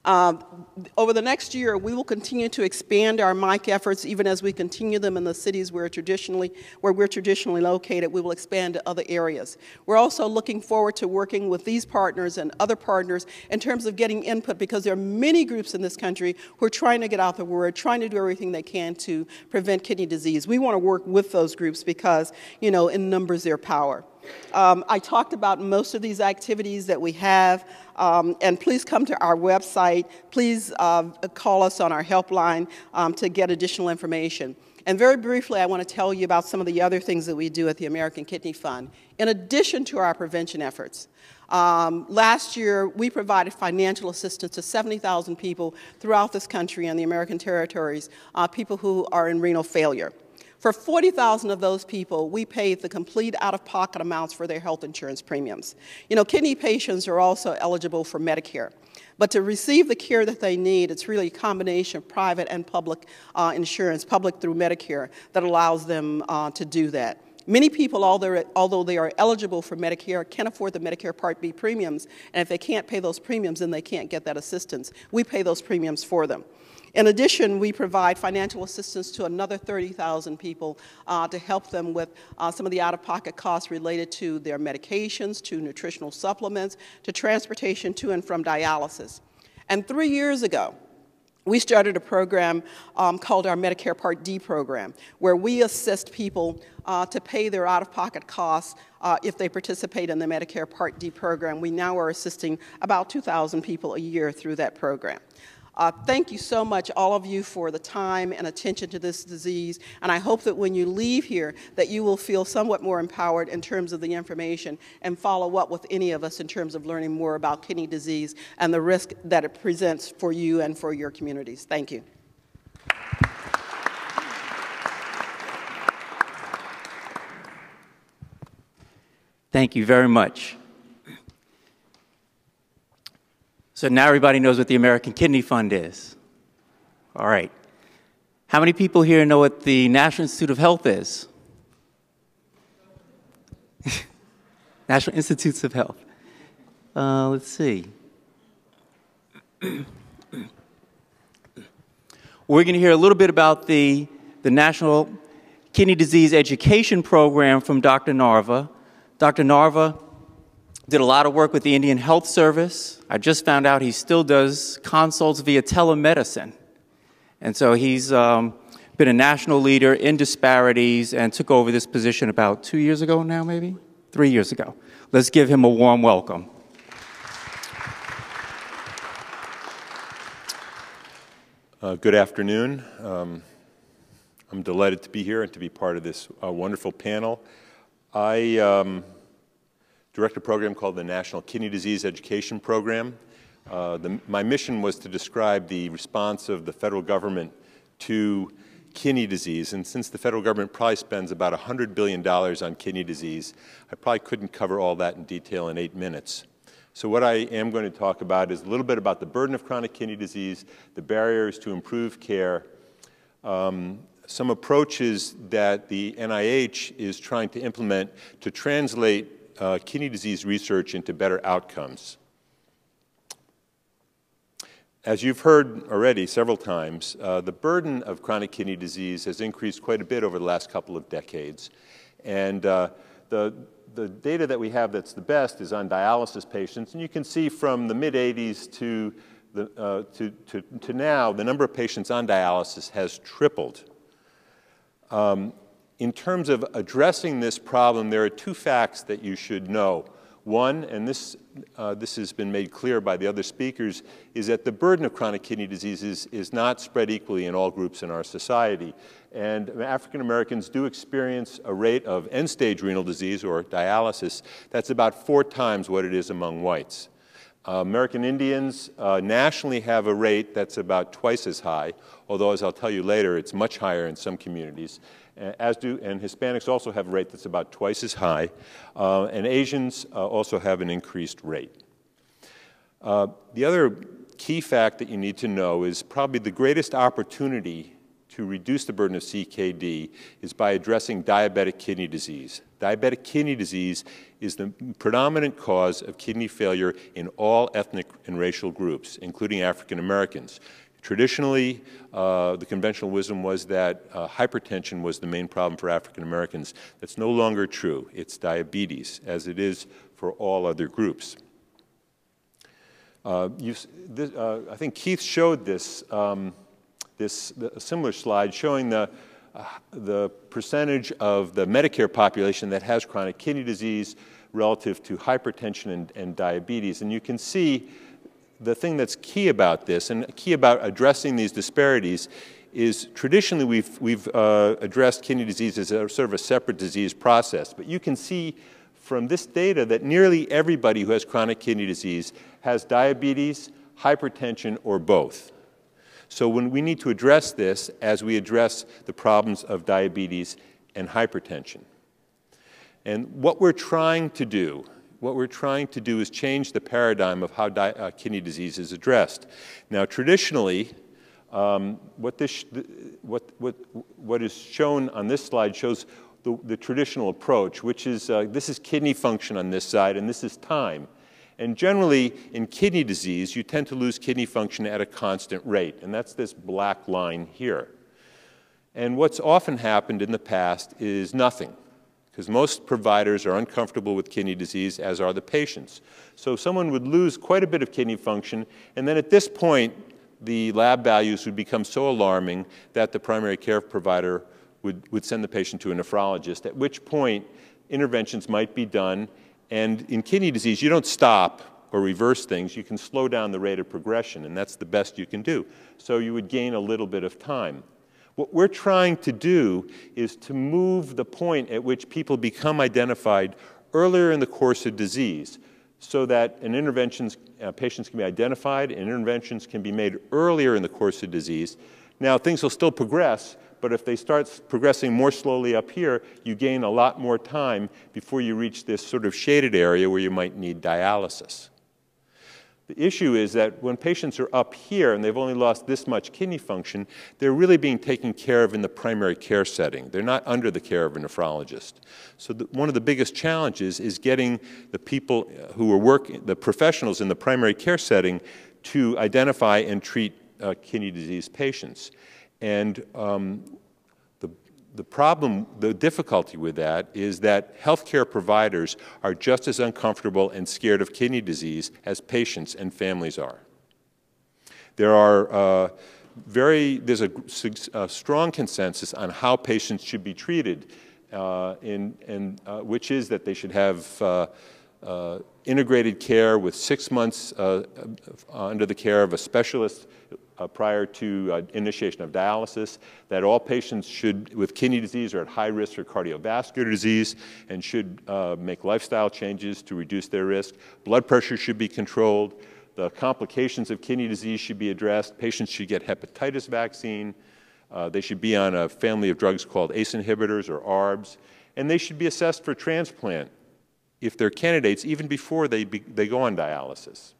Over the next year, we will continue to expand our MIC efforts, even as we continue them in the cities where we're traditionally located. We will expand to other areas. We're also looking forward to working with these partners and other partners in terms of getting input, because there are many groups in this country who are trying to get out the word, trying to do everything they can to prevent kidney disease. We want to work with those groups because, you know, in numbers, there's power. I talked about most of these activities that we have, and please come to our website. Please call us on our helpline to get additional information. And very briefly, I want to tell you about some of the other things that we do at the American Kidney Fund. In addition to our prevention efforts, last year we provided financial assistance to 70,000 people throughout this country and the American territories, people who are in renal failure. For 40,000 of those people, we paid the complete out-of-pocket amounts for their health insurance premiums. You know, kidney patients are also eligible for Medicare. But to receive the care that they need, it's really a combination of private and public insurance, public through Medicare, that allows them to do that. Many people, although they are eligible for Medicare, can't afford the Medicare Part B premiums, and if they can't pay those premiums, then they can't get that assistance. We pay those premiums for them. In addition, we provide financial assistance to another 30,000 people to help them with some of the out-of-pocket costs related to their medications, to nutritional supplements, to transportation to and from dialysis. And 3 years ago, we started a program called our Medicare Part D program, where we assist people to pay their out-of-pocket costs if they participate in the Medicare Part D program. We now are assisting about 2,000 people a year through that program. Thank you so much, all of you, for the time and attention to this disease, and I hope that when you leave here that you will feel somewhat more empowered in terms of the information and follow up with any of us in terms of learning more about kidney disease and the risk that it presents for you and for your communities. Thank you. Thank you very much. So now everybody knows what the American Kidney Fund is. All right. How many people here know what the National Institute of Health is? National Institutes of Health. Let's see. We're going to hear a little bit about the National Kidney Disease Education Program from Dr. Narva. Dr. Narva did a lot of work with the Indian Health Service. I just found out he still does consults via telemedicine. And so he's been a national leader in disparities and took over this position about 2 years ago now, maybe? 3 years ago. Let's give him a warm welcome. Good afternoon. I'm delighted to be here and to be part of this wonderful panel. I direct a program called the National Kidney Disease Education Program. My mission was to describe the response of the federal government to kidney disease, and since the federal government probably spends about $100 billion on kidney disease, I probably couldn't cover all that in detail in 8 minutes. So what I am going to talk about is a little bit about the burden of chronic kidney disease, the barriers to improve care, some approaches that the NIH is trying to implement to translate kidney disease research into better outcomes. As you've heard already several times, the burden of chronic kidney disease has increased quite a bit over the last couple of decades. And the data that we have that's the best is on dialysis patients. And you can see from the mid-'80s to now, the number of patients on dialysis has tripled. In terms of addressing this problem, there are 2 facts that you should know. One, and this has been made clear by the other speakers, is that the burden of chronic kidney disease is not spread equally in all groups in our society. And African Americans do experience a rate of end-stage renal disease, or dialysis, that's about 4 times what it is among whites. American Indians nationally have a rate that's about twice as high, although, as I'll tell you later, it's much higher in some communities. And Hispanics also have a rate that's about twice as high, and Asians also have an increased rate. The other key fact that you need to know is probably the greatest opportunity to reduce the burden of CKD is by addressing diabetic kidney disease. Diabetic kidney disease is the predominant cause of kidney failure in all ethnic and racial groups, including African Americans. Traditionally, the conventional wisdom was that hypertension was the main problem for African Americans. That's no longer true. It's diabetes, as it is for all other groups. I think Keith showed this, a similar slide showing the percentage of the Medicare population that has chronic kidney disease relative to hypertension and diabetes. And you can see the thing that's key about this and key about addressing these disparities is traditionally we've addressed kidney disease as a sort of a separate disease process. But you can see from this data that nearly everybody who has chronic kidney disease has diabetes, hypertension, or both. So when we need to address this as we address the problems of diabetes and hypertension. And what we're trying to do is change the paradigm of how kidney disease is addressed. Now, traditionally, what is shown on this slide shows the traditional approach, which is this is kidney function on this side, and this is time. And generally, in kidney disease, you tend to lose kidney function at a constant rate, and that's this black line here. And what's often happened in the past is nothing, because most providers are uncomfortable with kidney disease, as are the patients. So someone would lose quite a bit of kidney function, and then at this point, the lab values would become so alarming that the primary care provider would send the patient to a nephrologist, at which point interventions might be done. And in kidney disease, you don't stop or reverse things, you can slow down the rate of progression, and that's the best you can do. So you would gain a little bit of time. What we're trying to do is to move the point at which people become identified earlier in the course of disease, so that patients can be identified and interventions can be made earlier in the course of disease. Now, things will still progress, but if they start progressing more slowly up here, you gain a lot more time before you reach this sort of shaded area where you might need dialysis. The issue is that when patients are up here and they've only lost this much kidney function, they're really being taken care of in the primary care setting. They're not under the care of a nephrologist. So one of the biggest challenges is getting the people who are working, the professionals in the primary care setting, to identify and treat kidney disease patients. And the problem, the difficulty with that is that healthcare providers are just as uncomfortable and scared of kidney disease as patients and families are. There's a strong consensus on how patients should be treated, which is that they should have integrated care with 6 months under the care of a specialist prior to initiation of dialysis, that all patients with kidney disease are at high risk for cardiovascular disease and should make lifestyle changes to reduce their risk. Blood pressure should be controlled. The complications of kidney disease should be addressed. Patients should get hepatitis vaccine. They should be on a family of drugs called ACE inhibitors or ARBs. And they should be assessed for transplant if they're candidates, even before they go on dialysis.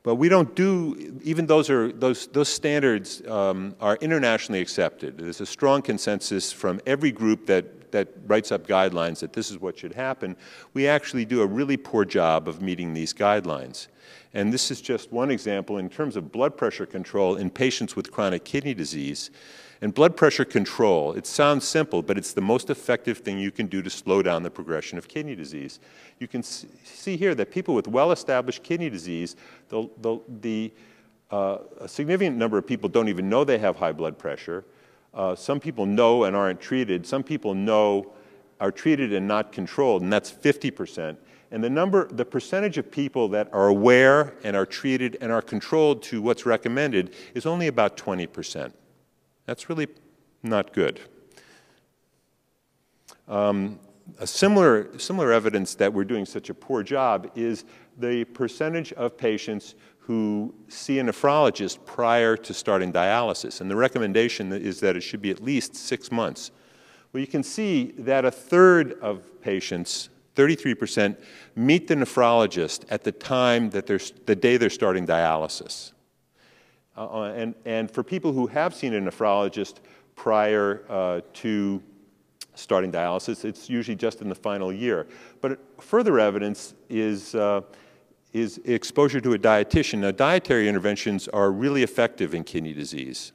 But we don't do, even those standards are internationally accepted. There's a strong consensus from every group that writes up guidelines that this is what should happen. We actually do a really poor job of meeting these guidelines. And this is just one example in terms of blood pressure control in patients with chronic kidney disease. And blood pressure control, it sounds simple, but it's the most effective thing you can do to slow down the progression of kidney disease. You can see here that people with well-established kidney disease, a significant number of people don't even know they have high blood pressure. Some people know and aren't treated. Some people know are treated and not controlled, and that's 50%. And the percentage of people that are aware and are treated and are controlled to what's recommended is only about 20%. That's really not good. A similar evidence that we're doing such a poor job is the percentage of patients who see a nephrologist prior to starting dialysis. And the recommendation is that it should be at least 6 months. Well, you can see that a third of patients, 33%, meet the nephrologist at the time that the day they're starting dialysis. And for people who have seen a nephrologist prior to starting dialysis, it's usually just in the final year. But further evidence is exposure to a dietitian. Now, dietary interventions are really effective in kidney disease.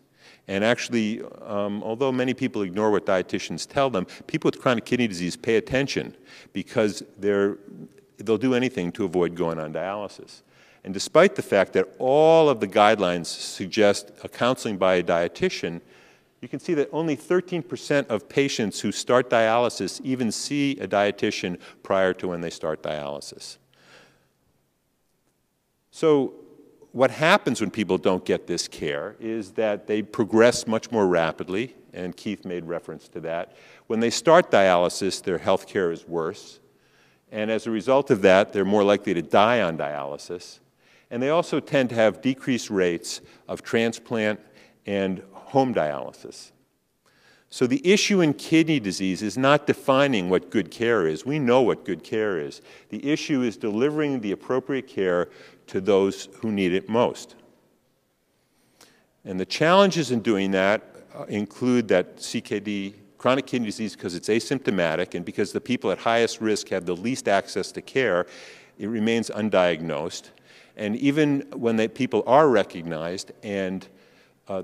And actually, although many people ignore what dietitians tell them, people with chronic kidney disease pay attention because they'll do anything to avoid going on dialysis. And despite the fact that all of the guidelines suggest a counseling by a dietitian, you can see that only 13% of patients who start dialysis even see a dietitian prior to when they start dialysis. So what happens when people don't get this care is that they progress much more rapidly, and Keith made reference to that. When they start dialysis, their health care is worse. And as a result of that, they're more likely to die on dialysis. And they also tend to have decreased rates of transplant and home dialysis. So the issue in kidney disease is not defining what good care is. We know what good care is. The issue is delivering the appropriate care to those who need it most. And the challenges in doing that include that CKD, chronic kidney disease, because it's asymptomatic and because the people at highest risk have the least access to care, it remains undiagnosed. And even when people are recognized and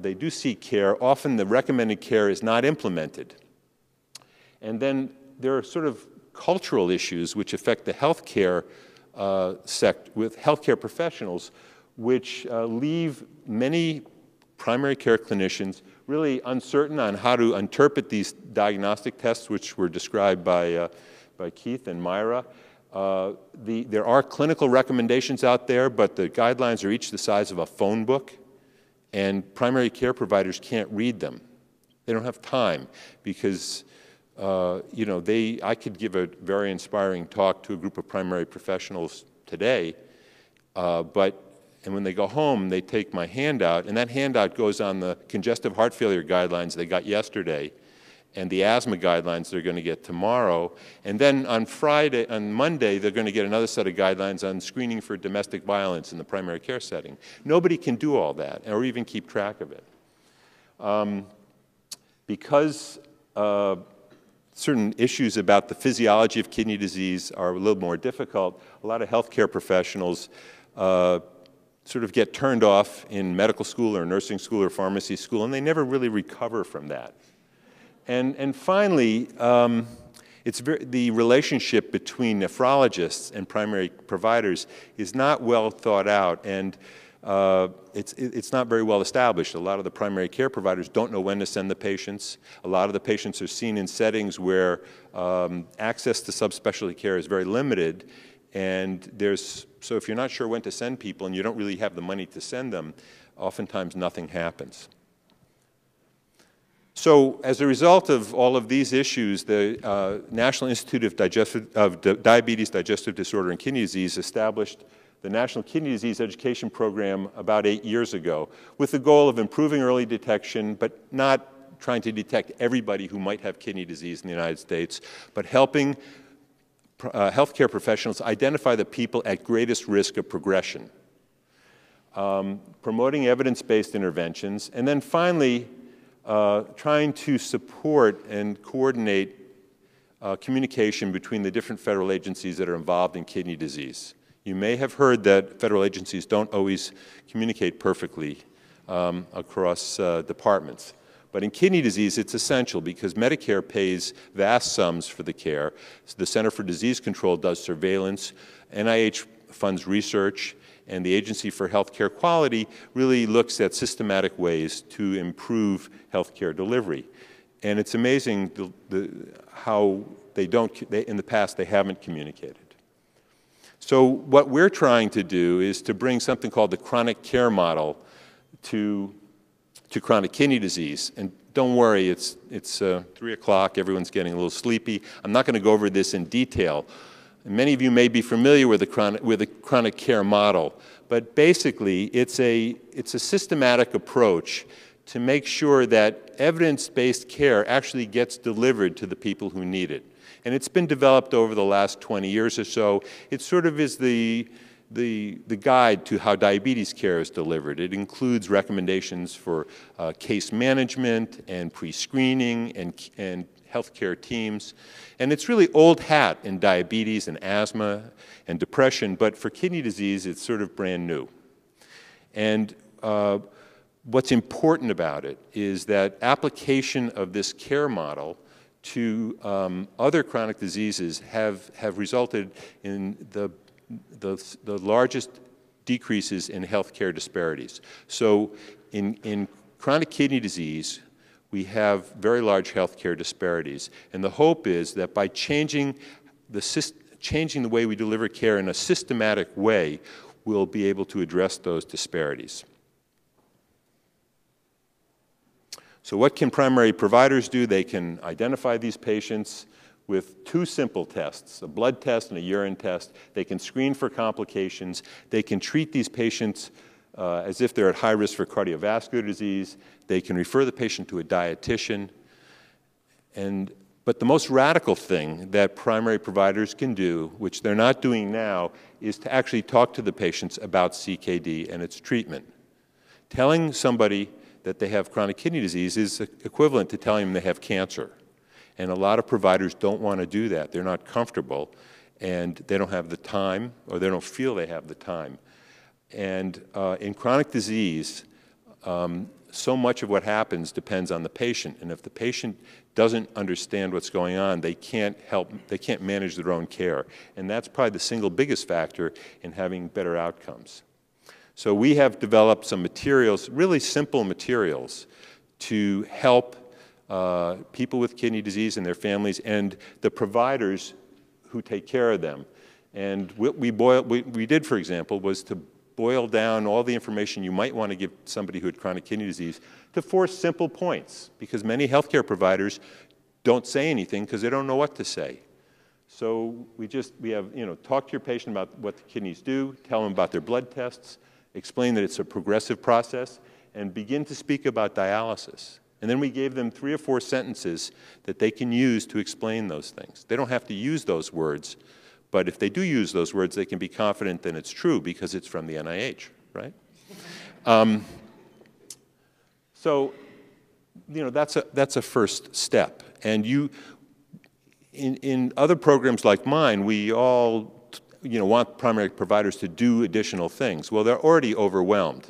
they do seek care, often the recommended care is not implemented. And then there are sort of cultural issues which affect the healthcare sector with healthcare professionals, which leave many primary care clinicians really uncertain on how to interpret these diagnostic tests, which were described by Keith and Myra. There are clinical recommendations out there, but the guidelines are each the size of a phone book, and primary care providers can't read them. They don't have time because, I could give a very inspiring talk to a group of primary professionals today, and when they go home, they take my handout, and that handout goes on the congestive heart failure guidelines they got yesterday, and the asthma guidelines they're going to get tomorrow. And then on Monday, they're going to get another set of guidelines on screening for domestic violence in the primary care setting. Nobody can do all that or even keep track of it. Because certain issues about the physiology of kidney disease are a little more difficult, a lot of healthcare professionals sort of get turned off in medical school or nursing school or pharmacy school, and they never really recover from that. And finally, the relationship between nephrologists and primary providers is not well thought out, and it's not very well established. A lot of the primary care providers don't know when to send the patients. A lot of the patients are seen in settings where access to subspecialty care is very limited, and so if you're not sure when to send people and you don't really have the money to send them, oftentimes nothing happens. So as a result of all of these issues, the National Institute of Diabetes, Digestive Disorder, and Kidney Disease established the National Kidney Disease Education Program about 8 years ago with the goal of improving early detection, but not trying to detect everybody who might have kidney disease in the United States, but helping healthcare professionals identify the people at greatest risk of progression, promoting evidence-based interventions, and then finally, trying to support and coordinate communication between the different federal agencies that are involved in kidney disease. You may have heard that federal agencies don't always communicate perfectly across departments. But in kidney disease, it's essential because Medicare pays vast sums for the care. The Center for Disease Control does surveillance, NIH funds research, and the Agency for Healthcare Quality really looks at systematic ways to improve healthcare delivery. And it's amazing how in the past they haven't communicated. So what we're trying to do is to bring something called the chronic care model to chronic kidney disease. And don't worry, it's 3 o'clock, everyone's getting a little sleepy. I'm not going to go over this in detail. Many of you may be familiar with the chronic care model, but basically it's a systematic approach to make sure that evidence-based care actually gets delivered to the people who need it. And it's been developed over the last 20 years or so. It sort of is the guide to how diabetes care is delivered. It includes recommendations for case management and pre-screening and healthcare teams. And it's really old hat in diabetes and asthma and depression, but for kidney disease, it's sort of brand new. And what's important about it is that application of this care model to other chronic diseases have resulted in the largest decreases in healthcare disparities. So in chronic kidney disease, we have very large healthcare disparities. And the hope is that by changing the way we deliver care in a systematic way, we'll be able to address those disparities. So what can primary providers do? They can identify these patients with 2 simple tests, a blood test and a urine test. They can screen for complications. They can treat these patients as if they're at high risk for cardiovascular disease. They can refer the patient to a dietitian. But the most radical thing that primary providers can do, which they're not doing now, is to actually talk to the patients about CKD and its treatment. Telling somebody that they have chronic kidney disease is equivalent to telling them they have cancer. And a lot of providers don't want to do that. They're not comfortable, and they don't have the time, or they don't feel they have the time. And in chronic disease, so much of what happens depends on the patient. And if the patient doesn't understand what's going on, they can't manage their own care. And that's probably the single biggest factor in having better outcomes. So we have developed some materials, really simple materials, to help people with kidney disease and their families and the providers who take care of them. And what we did, for example, was to boil down all the information you might want to give somebody who had chronic kidney disease to 4 simple points, because many healthcare providers don't say anything because they don't know what to say. So we have, talk to your patient about what the kidneys do, tell them about their blood tests, explain that it's a progressive process, and begin to speak about dialysis. And then we gave them 3 or 4 sentences that they can use to explain those things. They don't have to use those words, but if they do use those words, they can be confident that it's true because it's from the NIH, right? So, that's a first step. And in other programs like mine, we all want primary providers to do additional things. Well, they're already overwhelmed.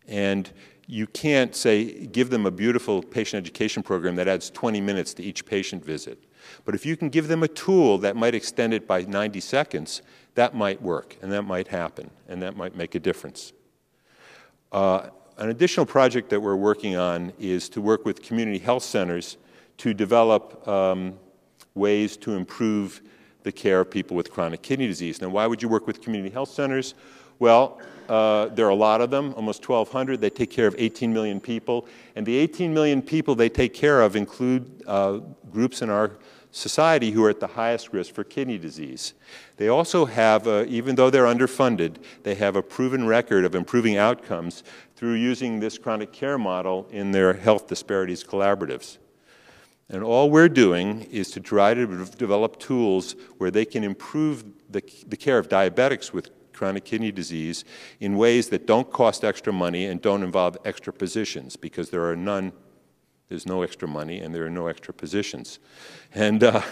And you can't say, give them a beautiful patient education program that adds 20 minutes to each patient visit. But if you can give them a tool that might extend it by 90 seconds, that might work, and that might happen, and that might make a difference. An additional project that we're working on is to work with community health centers to develop ways to improve the care of people with chronic kidney disease. Now, why would you work with community health centers? Well, there are a lot of them, almost 1,200. They take care of 18 million people. And the 18 million people they take care of include groups in our society who are at the highest risk for kidney disease. They also have, even though they're underfunded, they have a proven record of improving outcomes through using this chronic care model in their health disparities collaboratives. And all we're doing is to try to develop tools where they can improve the care of diabetics with chronic kidney disease in ways that don't cost extra money and don't involve extra positions, because there's no extra money and there are no extra positions. And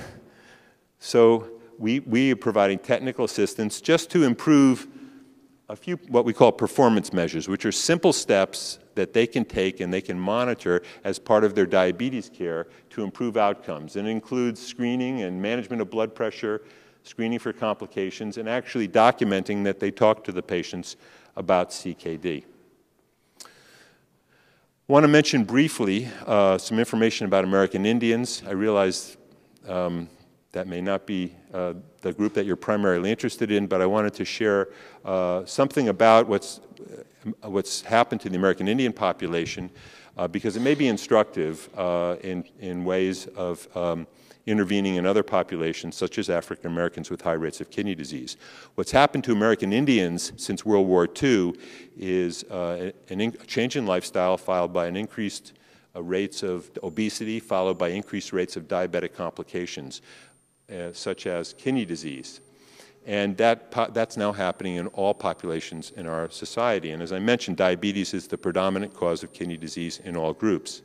so we are providing technical assistance just to improve a few what we call performance measures, which are simple steps that they can take and they can monitor as part of their diabetes care to improve outcomes. And it includes screening and management of blood pressure, screening for complications, and actually documenting that they talk to the patients about CKD. I want to mention briefly some information about American Indians. I realize that may not be the group that you're primarily interested in, but I wanted to share something about what's happened to the American Indian population because it may be instructive in ways of intervening in other populations, such as African Americans with high rates of kidney disease. What's happened to American Indians since World War II is a change in lifestyle followed by an increased rates of obesity, followed by increased rates of diabetic complications, such as kidney disease. And that's now happening in all populations in our society. And as I mentioned, diabetes is the predominant cause of kidney disease in all groups.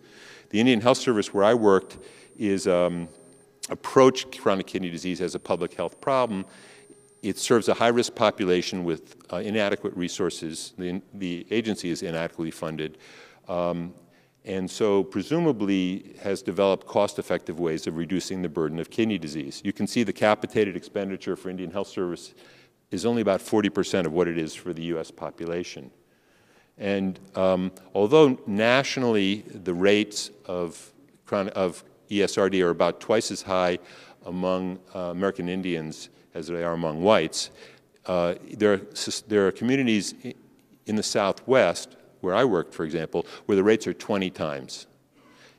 The Indian Health Service, where I worked, is approached chronic kidney disease as a public health problem. It serves a high-risk population with inadequate resources. The agency is inadequately funded. And so presumably has developed cost-effective ways of reducing the burden of kidney disease. You can see the capitated expenditure for Indian Health Service is only about 40% of what it is for the U.S. population. And although nationally the rates of ESRD are about twice as high among American Indians as they are among whites, there are communities in the Southwest where I worked, for example, where the rates are 20 times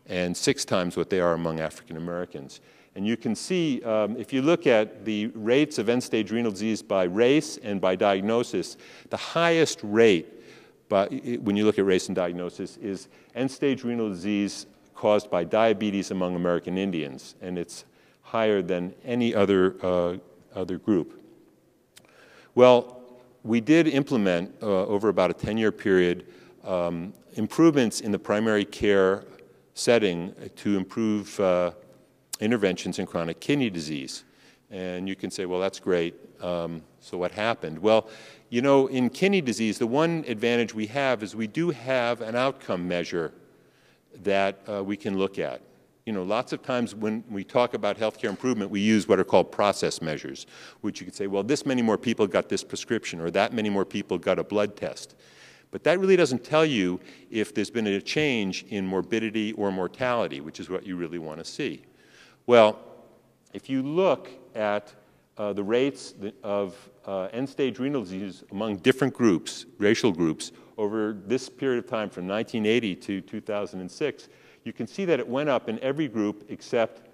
and 6 times what they are among African Americans. And you can see, if you look at the rates of end-stage renal disease by race and by diagnosis, the highest rate, when you look at race and diagnosis, is end-stage renal disease caused by diabetes among American Indians, and it's higher than any other group. Well, we did implement, over about a 10-year period, improvements in the primary care setting to improve interventions in chronic kidney disease. And you can say, well, that's great. So what happened? Well, you know, in kidney disease, the one advantage we have is we do have an outcome measure that we can look at. You know, lots of times when we talk about healthcare improvement, we use what are called process measures, which you could say, well, this many more people got this prescription, or that many more people got a blood test. But that really doesn't tell you if there's been a change in morbidity or mortality, which is what you really want to see. Well, if you look at the rates of end-stage renal disease among different groups, racial groups, over this period of time from 1980 to 2006, you can see that it went up in every group except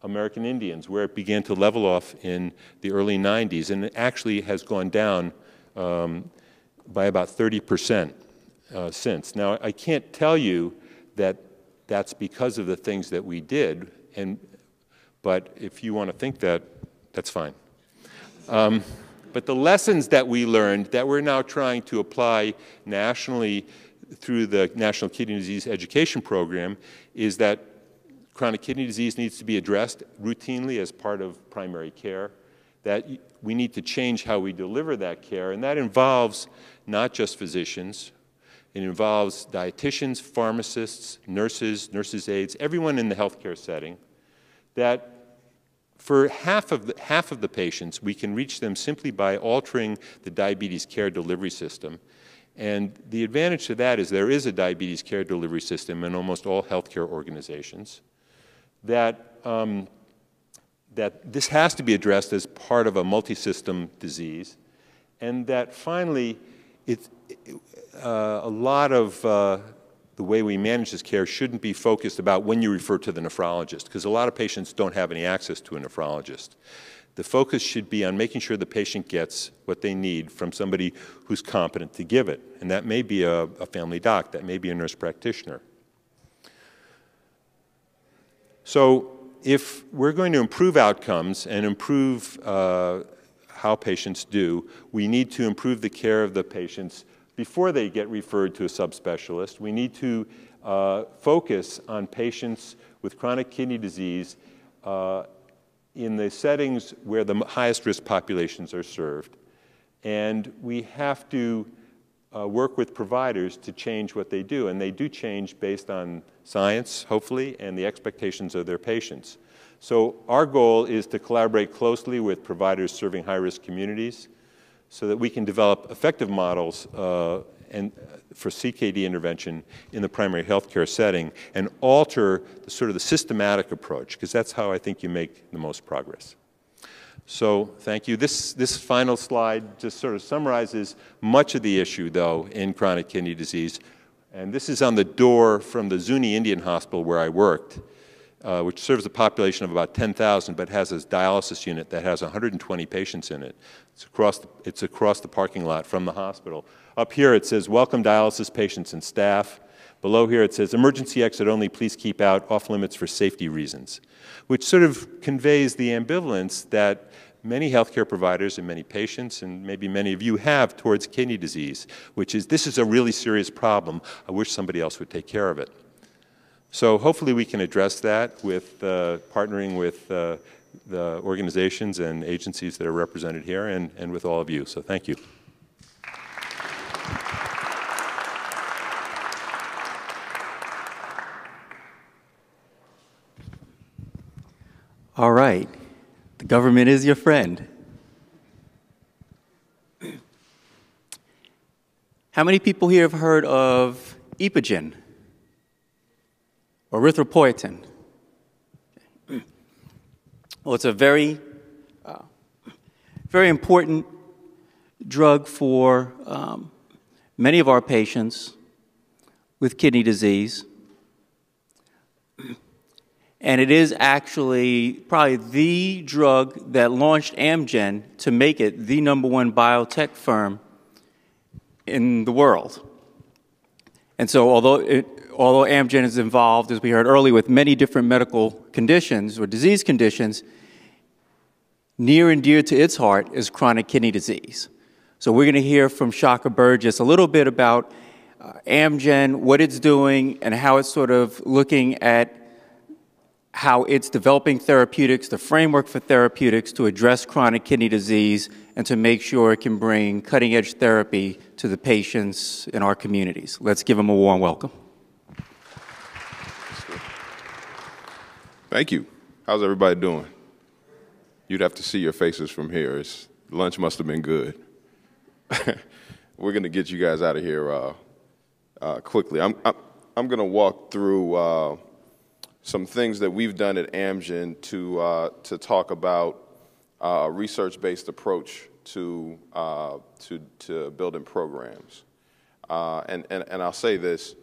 American Indians, where it began to level off in the early 90s, and it actually has gone down by about 30% since. Now, I can't tell you that that's because of the things that we did, but if you want to think that, that's fine. But the lessons that we learned that we're now trying to apply nationally through the National Kidney Disease Education Program is that chronic kidney disease needs to be addressed routinely as part of primary care, that we need to change how we deliver that care, and that involves not just physicians. It involves dietitians, pharmacists, nurses' aides, everyone in the healthcare setting, that for half of the patients, we can reach them simply by altering the diabetes care delivery system. And the advantage to that is there is a diabetes care delivery system in almost all healthcare organizations, that this has to be addressed as part of a multi-system disease, and that finally, a lot of the way we manage this care shouldn't be focused about when you refer to the nephrologist, because a lot of patients don't have any access to a nephrologist. The focus should be on making sure the patient gets what they need from somebody who's competent to give it, and that may be a family doc, that may be a nurse practitioner. So if we're going to improve outcomes and improve how patients do, we need to improve the care of the patients before they get referred to a subspecialist. We need to focus on patients with chronic kidney disease in the settings where the highest risk populations are served. And we have to work with providers to change what they do, and they do change based on science, hopefully, and the expectations of their patients. So our goal is to collaborate closely with providers serving high-risk communities so that we can develop effective models for CKD intervention in the primary healthcare setting and alter the systematic approach, because that's how I think you make the most progress. So thank you. This final slide just sort of summarizes much of the issue, though, in chronic kidney disease. And this is on the door from the Zuni Indian Hospital where I worked, which serves a population of about 10,000, but has a dialysis unit that has 120 patients in it. It's across the parking lot from the hospital. Up here it says, "Welcome dialysis patients and staff." Below here it says, "Emergency exit only, please keep out, off limits for safety reasons," which sort of conveys the ambivalence that many healthcare providers and many patients, and maybe many of you have, towards kidney disease, which is, this is a really serious problem. I wish somebody else would take care of it. So hopefully we can address that with partnering with the organizations and agencies that are represented here and with all of you. So thank you. All right. The government is your friend. How many people here have heard of Epogen? Erythropoietin. Well, it's a very important drug for many of our patients with kidney disease. And it is actually probably the drug that launched Amgen to make it the #1 biotech firm in the world. And so although Amgen is involved, as we heard earlier, with many different medical conditions or disease conditions, near and dear to its heart is chronic kidney disease. So we're going to hear from Shaka Burgess a little bit about Amgen, what it's doing, and how it's sort of looking at how it's developing therapeutics, the framework for therapeutics to address chronic kidney disease and to make sure it can bring cutting-edge therapy to the patients in our communities. Let's give them a warm welcome. Thank you. How's everybody doing? You'd have to see your faces from here. Lunch must have been good. We're going to get you guys out of here quickly. I'm going to walk through some things that we've done at Amgen to talk about a research-based approach to building programs. And I'll say this,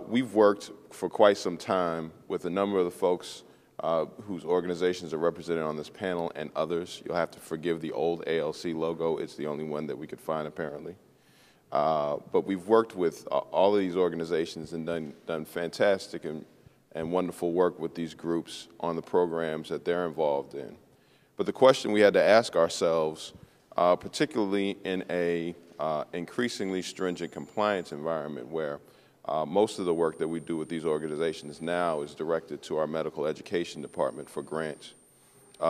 we've worked for quite some time with a number of the folks whose organizations are represented on this panel and others. You'll have to forgive the old ALC logo. It's the only one that we could find, apparently. But we've worked with all of these organizations and done fantastic and wonderful work with these groups on the programs that they're involved in. But the question we had to ask ourselves, particularly in a increasingly stringent compliance environment where most of the work that we do with these organizations now is directed to our medical education department for grants.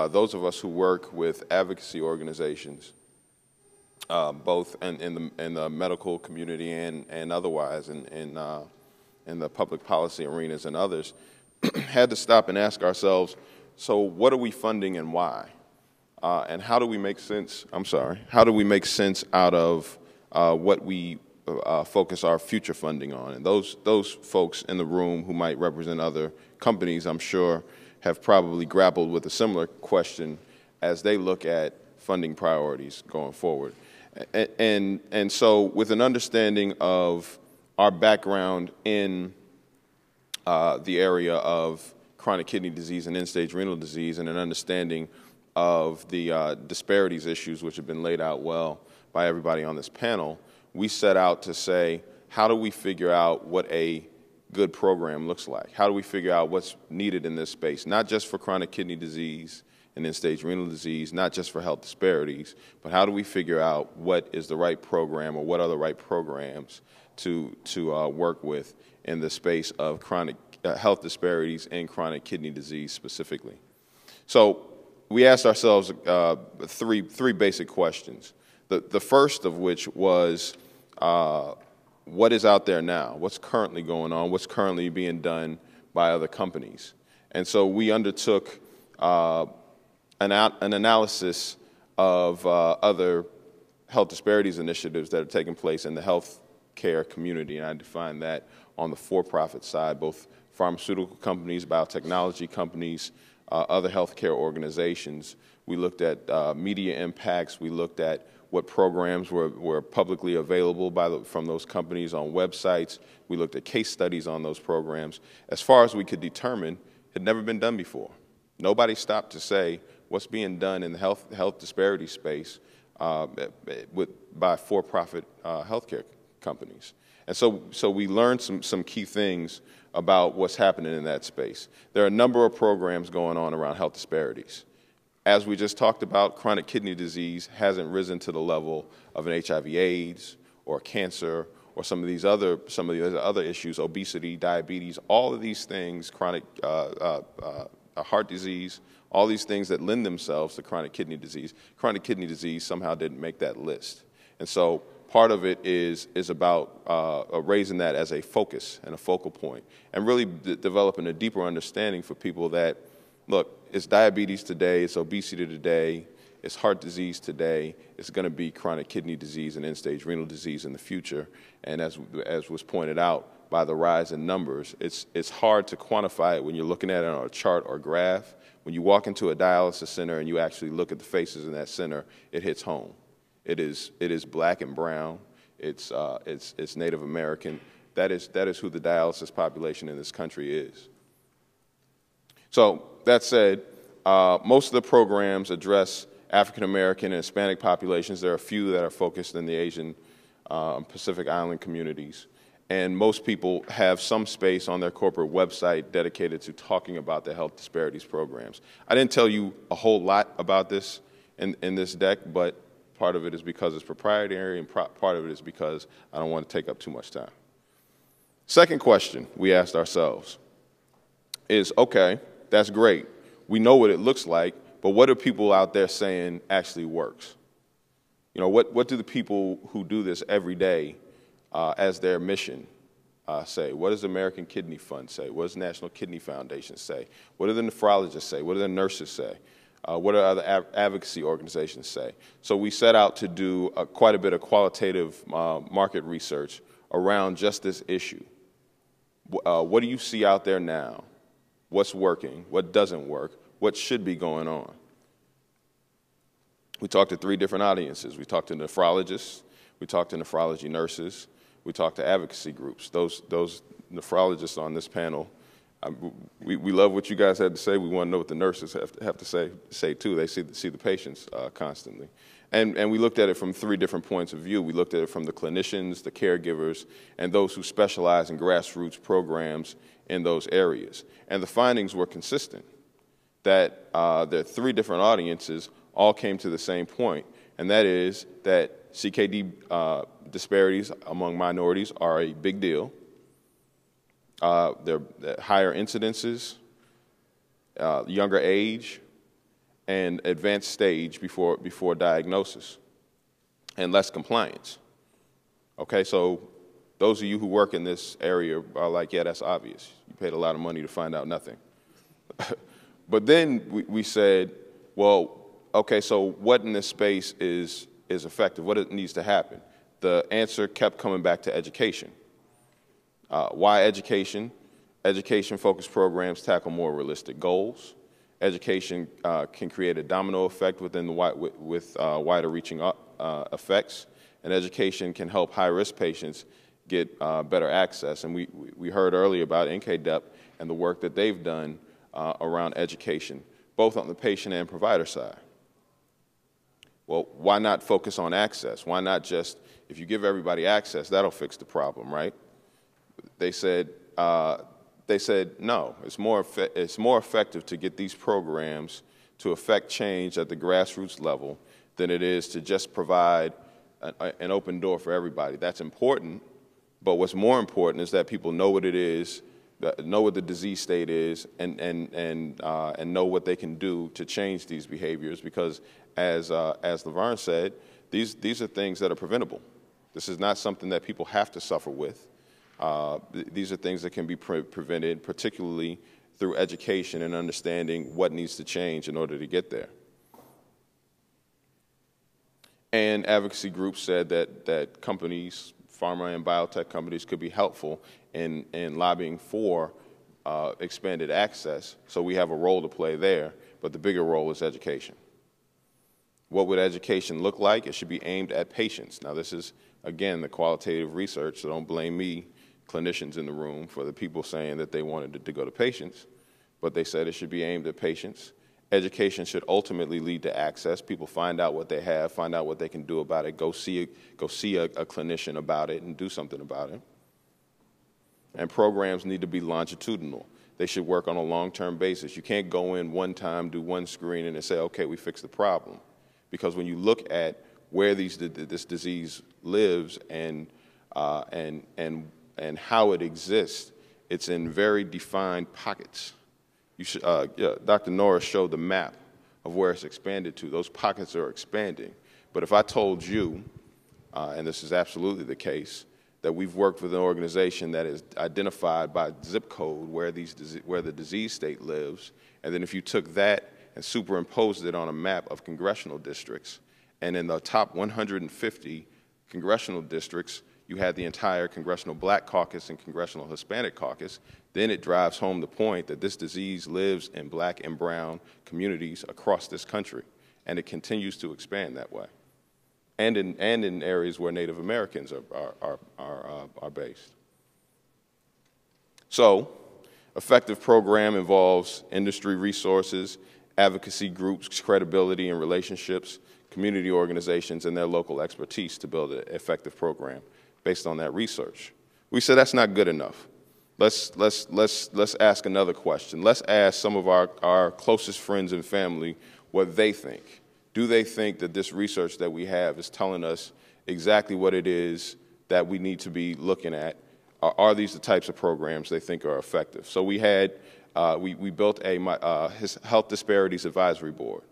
Those of us who work with advocacy organizations, both in the medical community and otherwise in the public policy arenas and others, had to stop and ask ourselves, so what are we funding and why? And how do we make sense, how do we make sense out of what we focus our future funding on? And those folks in the room who might represent other companies, I'm sure, have probably grappled with a similar question as they look at funding priorities going forward. And so with an understanding of our background in the area of chronic kidney disease and end-stage renal disease and an understanding of the disparities issues which have been laid out well by everybody on this panel, we set out to say, how do we figure out what a good program looks like? How do we figure out what's needed in this space, not just for chronic kidney disease and end-stage renal disease, not just for health disparities, but how do we figure out what is the right program or what are the right programs to work with in the space of chronic health disparities and chronic kidney disease specifically? So we asked ourselves three basic questions. The first of which was, what is out there now? What's currently going on? What's currently being done by other companies? And so we undertook an analysis of other health disparities initiatives that are taking place in the health care community, and I define that on the for-profit side, both pharmaceutical companies, biotechnology companies, other healthcare organizations. We looked at media impacts. We looked at what programs were publicly available from those companies on websites. We looked at case studies on those programs. As far as we could determine, it had never been done before. Nobody stopped to say what's being done in the health disparity space by for-profit healthcare companies. And so we learned some key things about what's happening in that space. There are a number of programs going on around health disparities. As we just talked about, chronic kidney disease hasn't risen to the level of an HIV/AIDS or cancer or some of these other issues, obesity, diabetes, all of these things, chronic heart disease, all these things that lend themselves to chronic kidney disease. Chronic kidney disease somehow didn't make that list. And so part of it is about raising that as a focus and a focal point and really developing a deeper understanding for people that, look, it's diabetes today, it's obesity today, it's heart disease today, it's going to be chronic kidney disease and end-stage renal disease in the future. And as was pointed out by the rise in numbers, it's hard to quantify it when you're looking at it on a chart or graph. When you walk into a dialysis center and you actually look at the faces in that center, it hits home. It is black and brown. It's Native American. That is who the dialysis population in this country is. So that said, most of the programs address African American and Hispanic populations. There are a few that are focused in the Asian Pacific Island communities. And most people have some space on their corporate website dedicated to talking about the health disparities programs. I didn't tell you a whole lot about this in this deck, but part of it is because it's proprietary and part of it is because I don't want to take up too much time. Second question we asked ourselves is, okay, that's great. We know what it looks like, but what are people out there saying actually works? You know, what do the people who do this every day as their mission say? What does the American Kidney Fund say? What does the National Kidney Foundation say? What do the nephrologists say? What do the nurses say? What do other advocacy organizations say? So we set out to do quite a bit of qualitative market research around just this issue. What do you see out there now? What's working? What doesn't work? What should be going on? We talked to 3 different audiences. We talked to nephrologists, we talked to nephrology nurses, we talked to advocacy groups. Those nephrologists on this panel, we love what you guys had to say. We want to know what the nurses have to say too. They see the patients constantly. And we looked at it from 3 different points of view. We looked at it from the clinicians, the caregivers, and those who specialize in grassroots programs in those areas. And the findings were consistent, that the 3 different audiences all came to the same point, and that is that CKD disparities among minorities are a big deal. They're higher incidences, younger age, and advanced stage before diagnosis, and less compliance. Okay, so those of you who work in this area are like, yeah, that's obvious. You paid a lot of money to find out nothing. But then we said, well, okay, so what in this space is effective? What needs to happen? The answer kept coming back to education. Why education? Education-focused programs tackle more realistic goals. Education can create a domino effect within the with wider-reaching effects, and education can help high-risk patients get better access. And we heard earlier about NKDEP and the work that they've done around education, both on the patient and provider side. Well, why not focus on access? Why not just, if you give everybody access, that'll fix the problem, right? They said no, it's more effective to get these programs to affect change at the grassroots level than it is to just provide an open door for everybody. That's important, but what's more important is that people know what it is, know what the disease state is, and know what they can do to change these behaviors, because as LaVerne said, these are things that are preventable. This is not something that people have to suffer with. These are things that can be prevented, particularly through education and understanding what needs to change in order to get there. And advocacy groups said that companies, pharma and biotech companies, could be helpful in lobbying for expanded access. So we have a role to play there, but the bigger role is education. What would education look like? It should be aimed at patients. Now, this is, again, the qualitative research, so don't blame me, clinicians in the room, for the people saying that they wanted it to go to patients, but they said it should be aimed at patients. Education should ultimately lead to access. People find out what they have, find out what they can do about it, go see a clinician about it and do something about it. And programs need to be longitudinal. They should work on a long-term basis. You can't go in one time, do one screening, and say, okay, we fixed the problem. Because when you look at where this disease lives and how it exists, it's in very defined pockets. You should, Dr. Norris showed the map of where it's expanded to. Those pockets are expanding. But if I told you, and this is absolutely the case, that we've worked with an organization that is identified by zip code where the disease state lives, and then if you took that and superimposed it on a map of congressional districts, and in the top 150 congressional districts, you had the entire Congressional Black Caucus and Congressional Hispanic Caucus, then it drives home the point that this disease lives in black and brown communities across this country, and it continues to expand that way, and in areas where Native Americans are based. So, effective program involves industry resources, advocacy groups, credibility and relationships, community organizations, and their local expertise to build an effective program based on that research. We said that's not good enough. Let's ask another question. Let's ask some of our closest friends and family what they think. Do they think that this research that we have is telling us exactly what it is that we need to be looking at? Are these the types of programs they think are effective? So we had, we built a Health Disparities Advisory Board.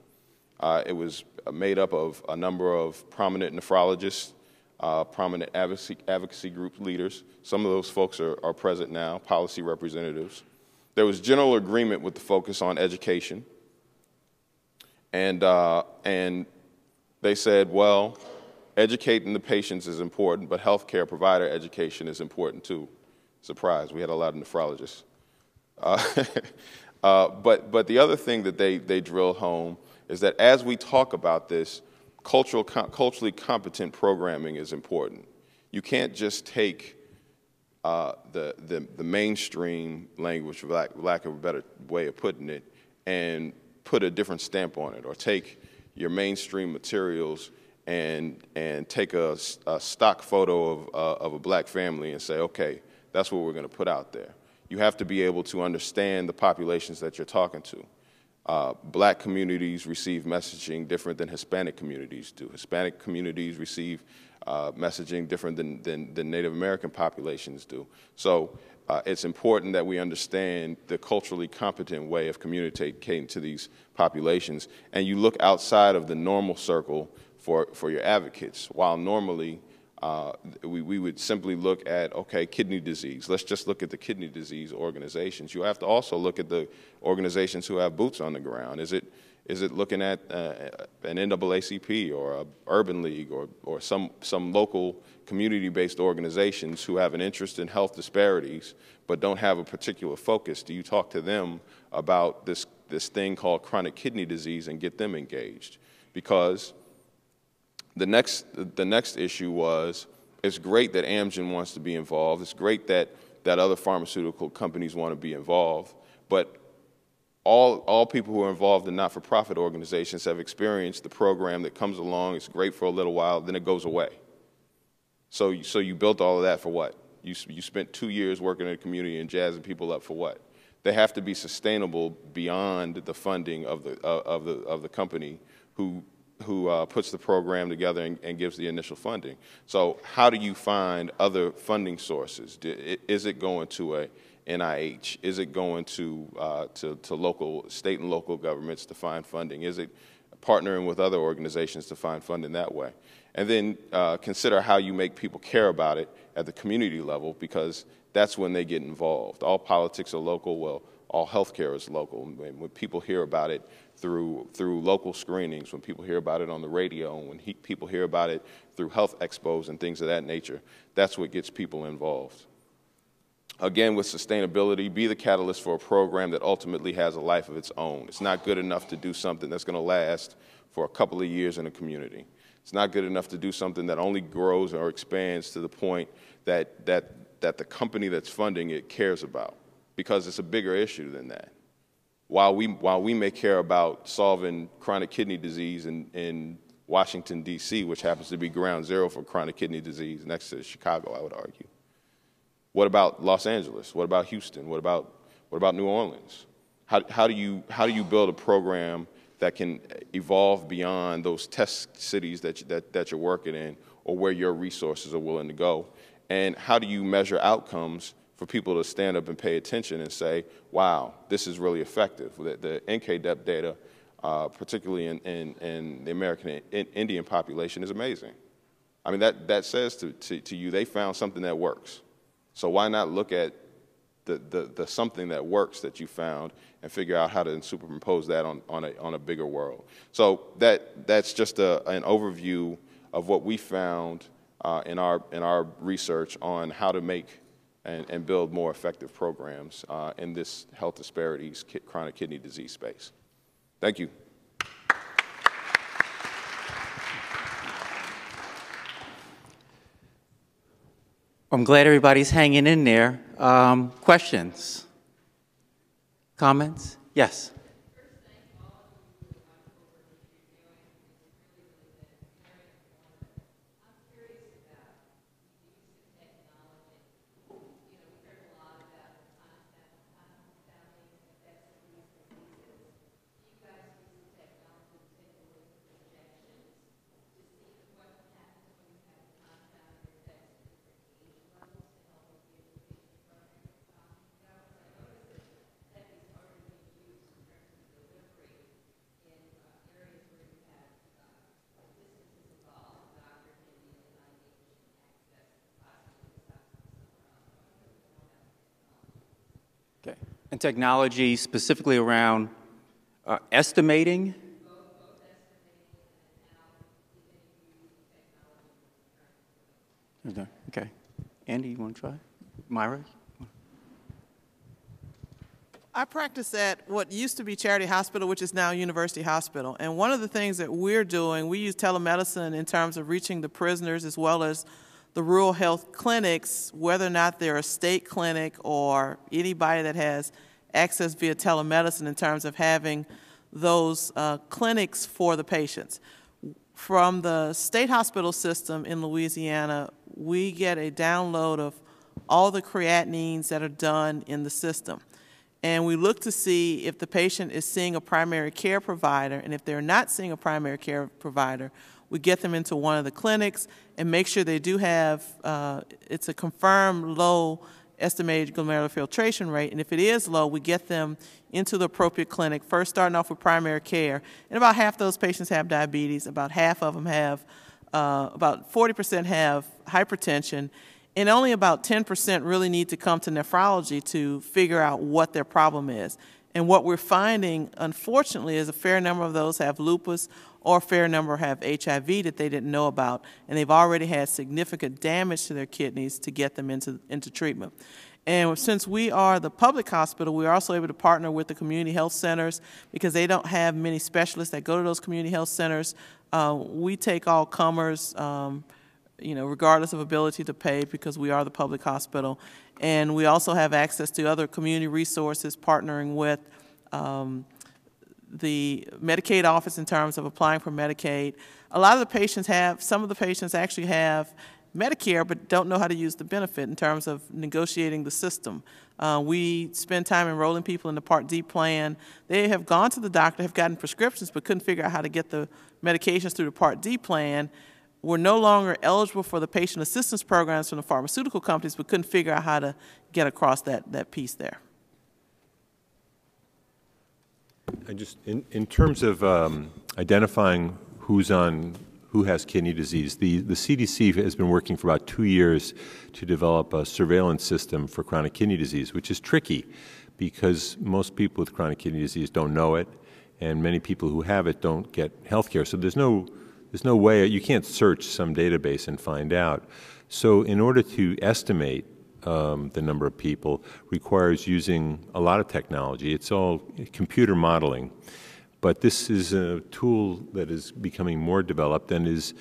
It was made up of a number of prominent nephrologists, prominent advocacy group leaders. Some of those folks are present now, policy representatives. There was general agreement with the focus on education. And they said, well, educating the patients is important, but healthcare provider education is important too. Surprise, we had a lot of nephrologists. But the other thing that they drilled home is that as we talk about this, culturally competent programming is important. You can't just take the mainstream language, for lack of a better way of putting it, and put a different stamp on it, or take your mainstream materials and take a stock photo of a black family and say, okay, that's what we're going to put out there. You have to be able to understand the populations that you're talking to. Black communities receive messaging different than Hispanic communities do. Hispanic communities receive messaging different than Native American populations do. So it's important that we understand the culturally competent way of communicating to these populations. And you look outside of the normal circle for your advocates. While normally we would simply look at, okay, kidney disease. Let's just look at the kidney disease organizations. You have to also look at the organizations who have boots on the ground. Is it looking at an NAACP or a Urban League or some local community-based organizations who have an interest in health disparities but don't have a particular focus? Do you talk to them about this thing called chronic kidney disease and get them engaged? Because the next issue was, it's great that Amgen wants to be involved. It's great that other pharmaceutical companies want to be involved, but all people who are involved in not-for-profit organizations have experienced the program that comes along. It's great for a little while, then it goes away. So you built all of that for what? You spent 2 years working in the community and jazzing people up for what? They have to be sustainable beyond the funding of the company who puts the program together and gives the initial funding. So how do you find other funding sources? Is it going to a NIH? Is it going to local, state and local governments to find funding? Is it partnering with other organizations to find funding that way? And then consider how you make people care about it at the community level, because that's when they get involved. All politics are local. Well, all healthcare is local. When people hear about it through local screenings, when people hear about it on the radio, when people hear about it through health expos and things of that nature, that's what gets people involved. Again, with sustainability, be the catalyst for a program that ultimately has a life of its own. It's not good enough to do something that's going to last for a couple of years in a community. It's not good enough to do something that only grows or expands to the point that the company that's funding it cares about, because it's a bigger issue than that. While we may care about solving chronic kidney disease in Washington, D.C., which happens to be ground zero for chronic kidney disease next to Chicago, I would argue. What about Los Angeles? What about Houston? What about New Orleans? How do you build a program that can evolve beyond those test cities that you're working in, or where your resources are willing to go? And how do you measure outcomes for people to stand up and pay attention and say, wow, this is really effective? The NKDEP data, particularly in the American Indian population, is amazing. I mean, that says to you they found something that works. So why not look at the something that works that you found and figure out how to superimpose that on a bigger world? So that's just an overview of what we found in our research on how to make and build more effective programs in this health disparities, chronic kidney disease space. Thank you. I'm glad everybody's hanging in there. Questions? Comments? Yes. Okay. And technology specifically around estimating? Okay. Andy, you want to try? Myra? I practice at what used to be Charity Hospital, which is now University Hospital. And one of the things that we're doing, we use telemedicine in terms of reaching the prisoners as well as the rural health clinics, whether or not they're a state clinic or anybody that has access via telemedicine in terms of having those clinics for the patients. From the state hospital system in Louisiana, we get a download of all the creatinines that are done in the system. And we look to see if the patient is seeing a primary care provider, and if they're not seeing a primary care provider, we get them into one of the clinics and make sure they do have, it's a confirmed low estimated glomerular filtration rate, and if it is low, we get them into the appropriate clinic, first starting off with primary care. And about half those patients have diabetes, about half of them have, about 40% have hypertension, and only about 10% really need to come to nephrology to figure out what their problem is. And what we're finding, unfortunately, is a fair number of those have lupus or a fair number have HIV that they didn't know about, and they've already had significant damage to their kidneys to get them into treatment. And since we are the public hospital, we're also able to partner with the community health centers because they don't have many specialists that go to those community health centers. We take all comers, regardless of ability to pay, because we are the public hospital. And we also have access to other community resources, partnering with the Medicaid office in terms of applying for Medicaid. A lot of the patients some of the patients actually have Medicare but don't know how to use the benefit in terms of negotiating the system. We spend time enrolling people in the Part D plan. They have gone to the doctor, have gotten prescriptions, but couldn't figure out how to get the medications through the Part D plan. We're no longer eligible for the patient assistance programs from the pharmaceutical companies, but couldn't figure out how to get across that piece there. In terms of identifying who has kidney disease, the CDC has been working for about 2 years to develop a surveillance system for chronic kidney disease, which is tricky because most people with chronic kidney disease don't know it, and many people who have it don't get health care. So there's no way, you can't search some database and find out. So in order to estimate the number of people requires using a lot of technology. It's all computer modeling. But this is a tool that is becoming more developed and is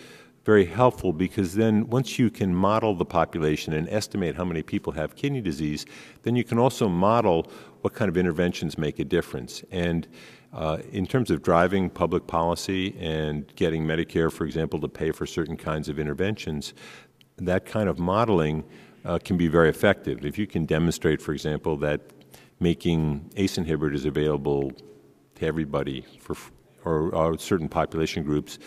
very helpful because then once you can model the population and estimate how many people have kidney disease, then you can also model what kind of interventions make a difference. And in terms of driving public policy and getting Medicare, for example, to pay for certain kinds of interventions, that kind of modeling can be very effective. If you can demonstrate, for example, that making ACE inhibitors available to everybody or certain population groups,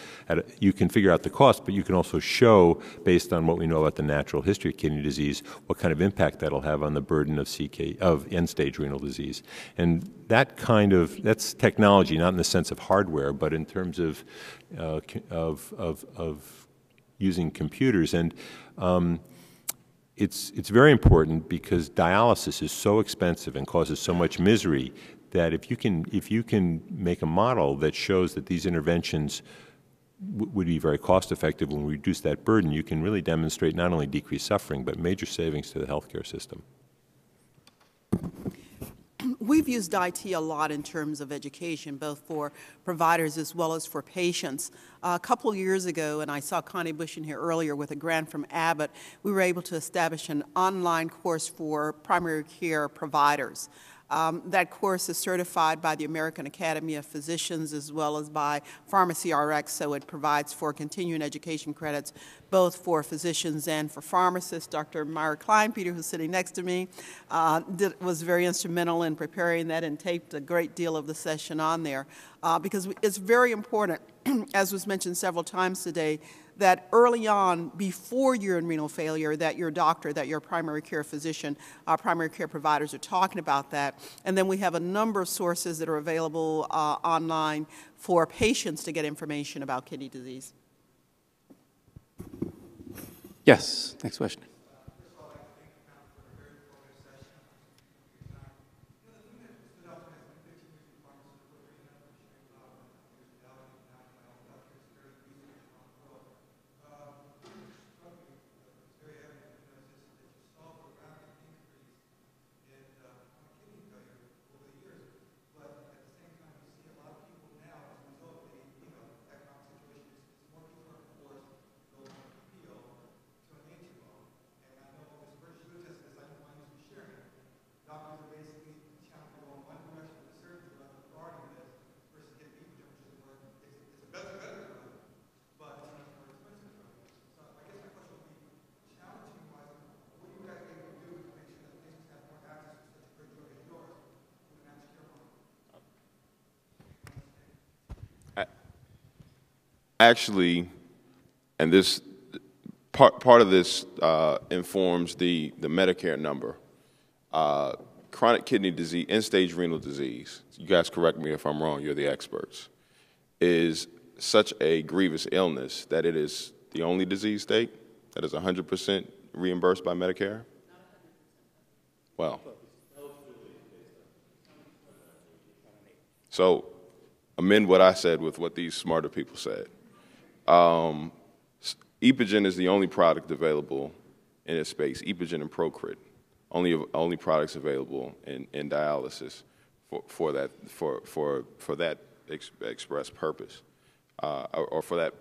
you can figure out the cost, but you can also show, based on what we know about the natural history of kidney disease, what kind of impact that'll have on the burden of end-stage renal disease. And that's technology, not in the sense of hardware, but in terms of using computers. And it's very important because dialysis is so expensive and causes so much misery that if you can make a model that shows that these interventions would be very cost effective when we reduce that burden, you can really demonstrate not only decreased suffering but major savings to the healthcare system. We've used IT a lot in terms of education, both for providers as well as for patients. A couple years ago, and I saw Connie Bush in here earlier with a grant from Abbott, we were able to establish an online course for primary care providers. That course is certified by the American Academy of Physicians as well as by Pharmacy RX, so it provides for continuing education credits both for physicians and for pharmacists. Dr. Myra Kleinpeter, who's sitting next to me, was very instrumental in preparing that and taped a great deal of the session on there because it's very important, as was mentioned several times today, that early on, before you're in renal failure, that your doctor, that your primary care physician, primary care providers are talking about that. And then we have a number of sources that are available online for patients to get information about kidney disease. Yes, next question. actually, and this part of this informs the Medicare number. Chronic kidney disease, end-stage renal disease, you guys correct me if I'm wrong, you're the experts, is such a grievous illness that it is the only disease state that is 100% reimbursed by Medicare? Well, so amend what I said with what these smarter people said. Epogen is the only product available in this space, Epogen and Procrit. Only products available in dialysis for that express purpose, or for that,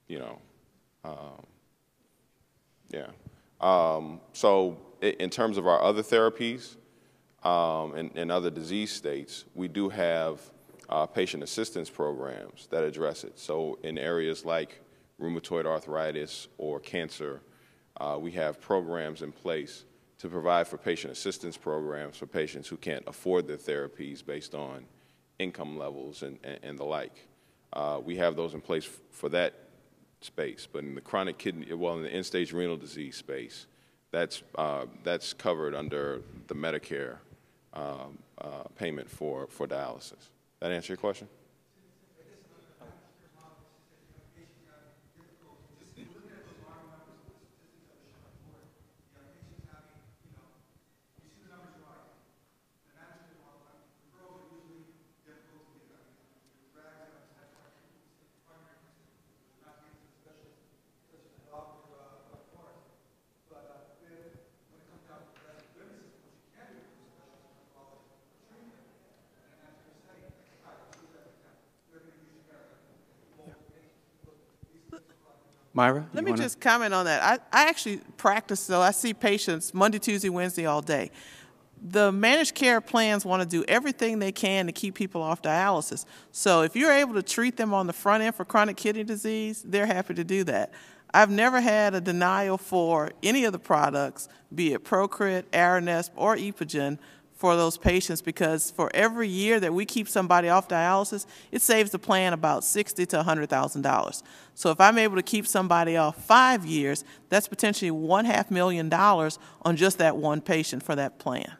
yeah. So in terms of our other therapies and other disease states, we do have patient assistance programs that address it. So in areas like rheumatoid arthritis or cancer, we have programs in place to provide for patient assistance programs for patients who can't afford their therapies based on income levels and the like. We have those in place for that space, but in the chronic kidney, well, in the end-stage renal disease space, that's covered under the Medicare payment for dialysis. That answer your question? Myra? Let me just comment on that. I actually practice, so I see patients Monday, Tuesday, Wednesday all day. The managed care plans want to do everything they can to keep people off dialysis. So if you're able to treat them on the front end for chronic kidney disease, they're happy to do that. I've never had a denial for any of the products, be it Procrit, Aranesp, or Epogen, for those patients, because for every year that we keep somebody off dialysis, it saves the plan about $60,000 to $100,000. So if I'm able to keep somebody off 5 years, that's potentially $500,000 on just that one patient for that plan.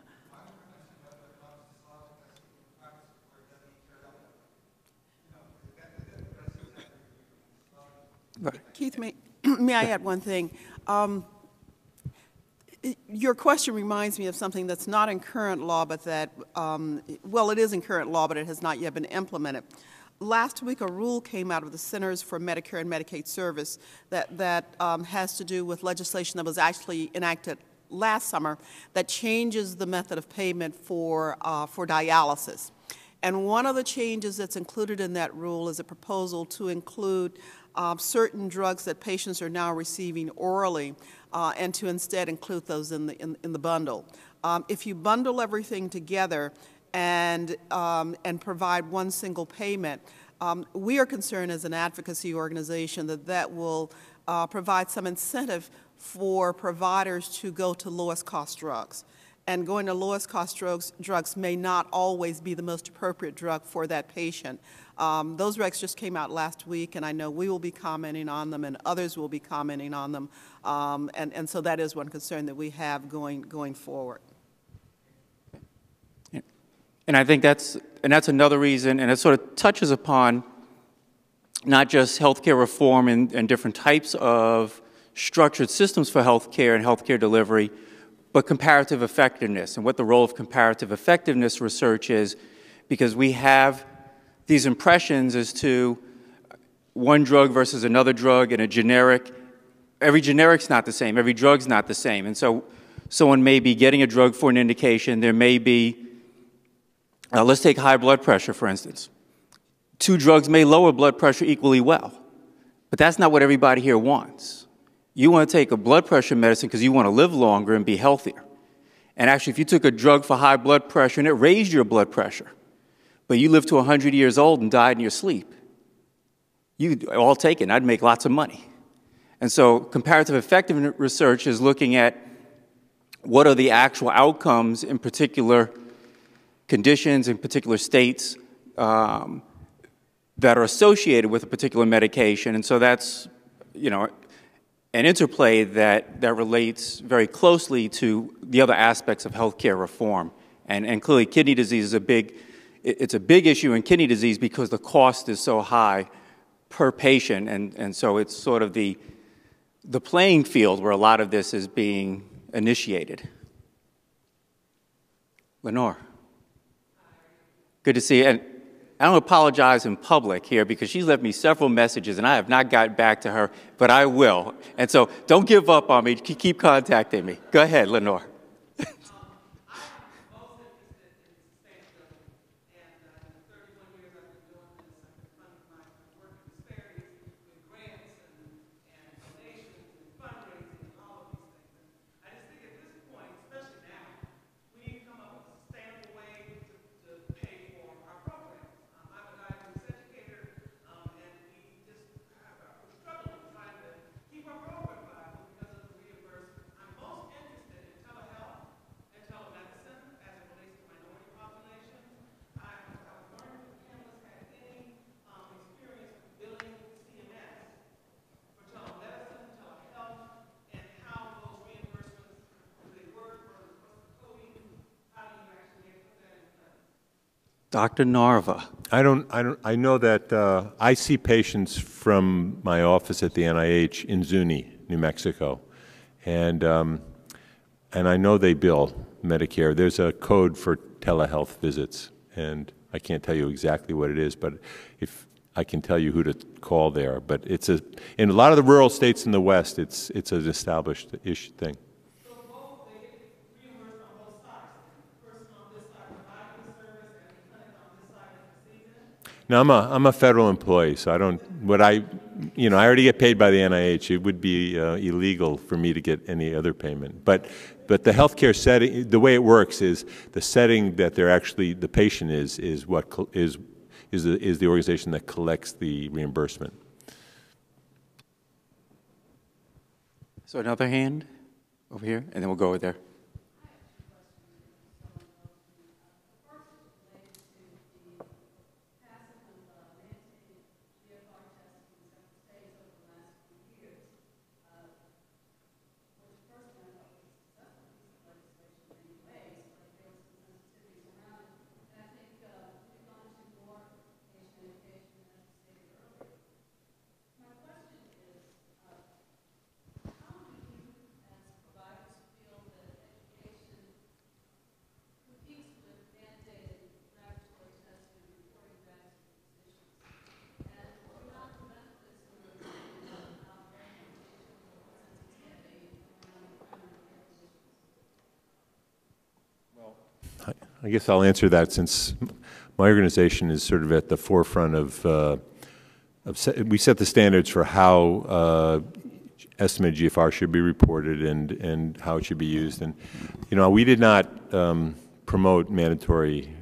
Keith, may I add one thing? Your question reminds me of something that's not in current law, but that, well, it is in current law, but it has not yet been implemented. Last week, a rule came out of the Centers for Medicare and Medicaid Service that has to do with legislation that was actually enacted last summer that changes the method of payment for dialysis. And one of the changes that's included in that rule is a proposal to include certain drugs that patients are now receiving orally, and to instead include those in the bundle. If you bundle everything together and provide one single payment, we are concerned as an advocacy organization that will provide some incentive for providers to go to lowest cost drugs. And going to lowest cost drugs may not always be the most appropriate drug for that patient. Those regs just came out last week, and I know we will be commenting on them and others will be commenting on them. And so that is one concern that we have going forward. And I think that's another reason, and it sort of touches upon not just healthcare reform and different types of structured systems for healthcare and healthcare delivery, but comparative effectiveness and what the role of comparative effectiveness research is, because we have these impressions as to one drug versus another drug and a generic. Every generic's not the same. Every drug's not the same. And so someone may be getting a drug for an indication. There may be, let's take high blood pressure, for instance. 2 drugs may lower blood pressure equally well, but that's not what everybody here wants. You want to take a blood pressure medicine because you want to live longer and be healthier. And actually, if you took a drug for high blood pressure and it raised your blood pressure, but you lived to 100 years old and died in your sleep, you'd all take it, and I'd make lots of money. And so comparative effectiveness research is looking at what are the actual outcomes in particular conditions, in particular states, that are associated with a particular medication. And so that's, you know, an interplay that relates very closely to the other aspects of healthcare reform. And clearly kidney disease is a big issue in kidney disease because the cost is so high per patient. And so it's sort of the playing field where a lot of this is being initiated. Lenore. Good to see you. And I don't apologize in public here because she's left me several messages and I have not gotten back to her, but I will. And so don't give up on me. Keep contacting me. Go ahead, Lenore. Dr. Narva. I know that I see patients from my office at the NIH in Zuni, New Mexico, and I know they bill Medicare. There's a code for telehealth visits, and I can't tell you exactly what it is, but if I can tell you who to call there. But it's in a lot of the rural states in the West, it's an established issue thing. No, I'm a federal employee, so I don't. I already get paid by the NIH. It would be illegal for me to get any other payment. But the healthcare setting, the way it works is the setting that the patient is the organization that collects the reimbursement. So another hand over here, and then we'll go over there. I guess I'll answer that since my organization is sort of at the forefront of we set the standards for how estimated GFR should be reported and how it should be used. And, we did not promote mandatory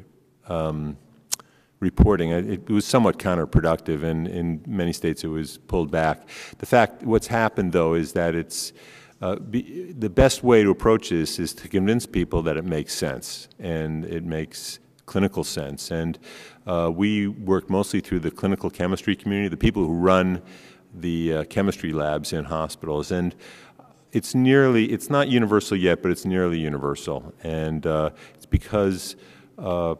reporting. It was somewhat counterproductive, and in many states it was pulled back. What's happened, though, is that it's the best way to approach this is to convince people that it makes sense and it makes clinical sense. And we work mostly through the clinical chemistry community, the people who run the chemistry labs in hospitals. And it's not universal yet, but it's nearly universal. And it's because the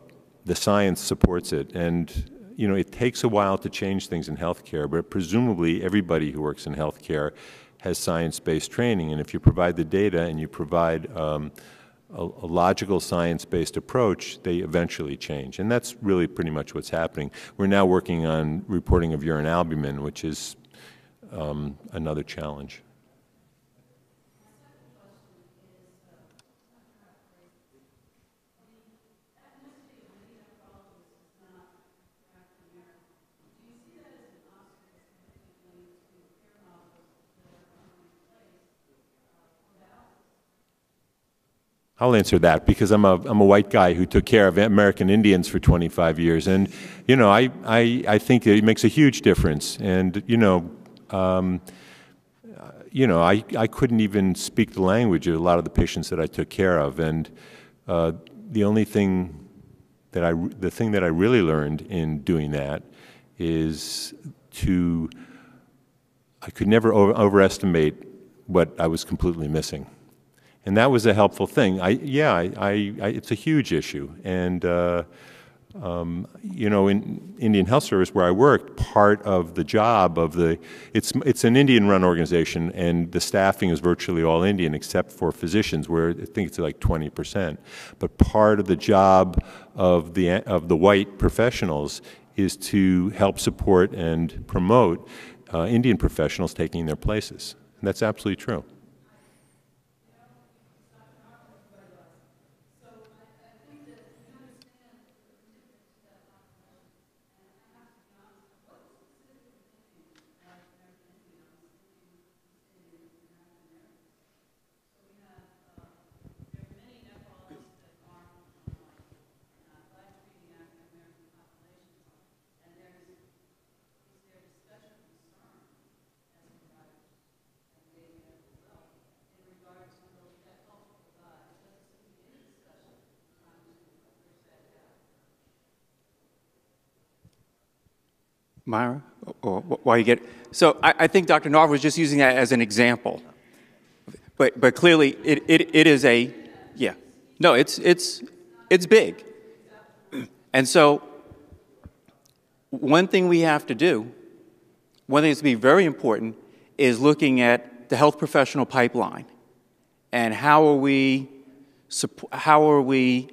science supports it. And it takes a while to change things in healthcare, but presumably everybody who works in healthcare has science-based training, and if you provide the data and you provide a logical science-based approach, they eventually change. And that's really pretty much what's happening. We're now working on reporting of urine albumin, which is another challenge. I'll answer that because I'm a white guy who took care of American Indians for 25 years, and I think it makes a huge difference. And I couldn't even speak the language of a lot of the patients that I took care of, and the thing that I really learned in doing that is I could never overestimate what I was completely missing. And that was a helpful thing. It's a huge issue. And, in Indian Health Service where I worked, part of the job of it's an Indian-run organization, and the staffing is virtually all Indian except for physicians, where I think it's like 20%. But part of the job of the white professionals is to help support and promote Indian professionals taking their places. And that's absolutely true. Myra, or while you get, so I think Dr. Narver was just using that as an example, but clearly it is it's big, and so one thing we have to do, one thing that's to be very important, is looking at the health professional pipeline, and how are we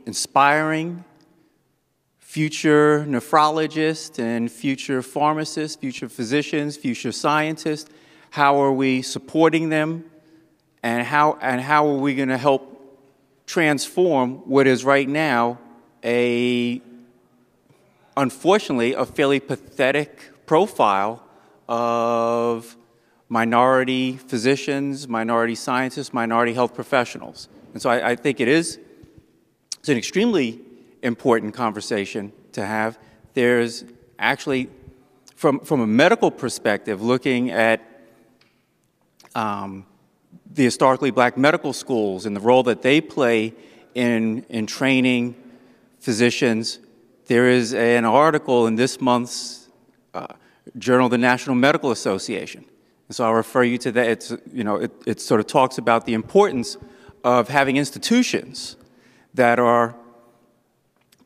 inspiring future nephrologists and future pharmacists, future physicians, future scientists? How are we supporting them? And how are we going to help transform what is right now unfortunately, a fairly pathetic profile of minority physicians, minority scientists, minority health professionals? And so I think it's an extremely important conversation to have. There's actually, from a medical perspective, looking at the historically black medical schools and the role that they play in training physicians. There is an article in this month's Journal of the National Medical Association. And so I'll refer you to that. It sort of talks about the importance of having institutions that are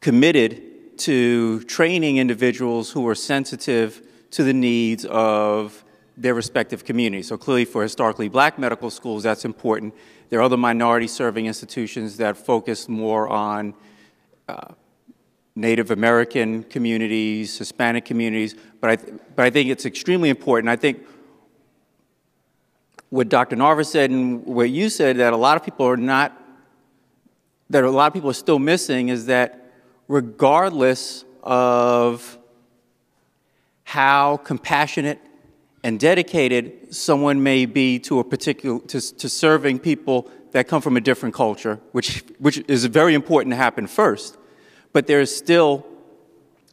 committed to training individuals who are sensitive to the needs of their respective communities. So clearly for historically black medical schools, that's important. There are other minority-serving institutions that focus more on Native American communities, Hispanic communities, but I think it's extremely important. I think what Dr. Narver said and what you said, that a lot of people are still missing, is that regardless of how compassionate and dedicated someone may be to to serving people that come from a different culture, which is very important to happen first, but there's still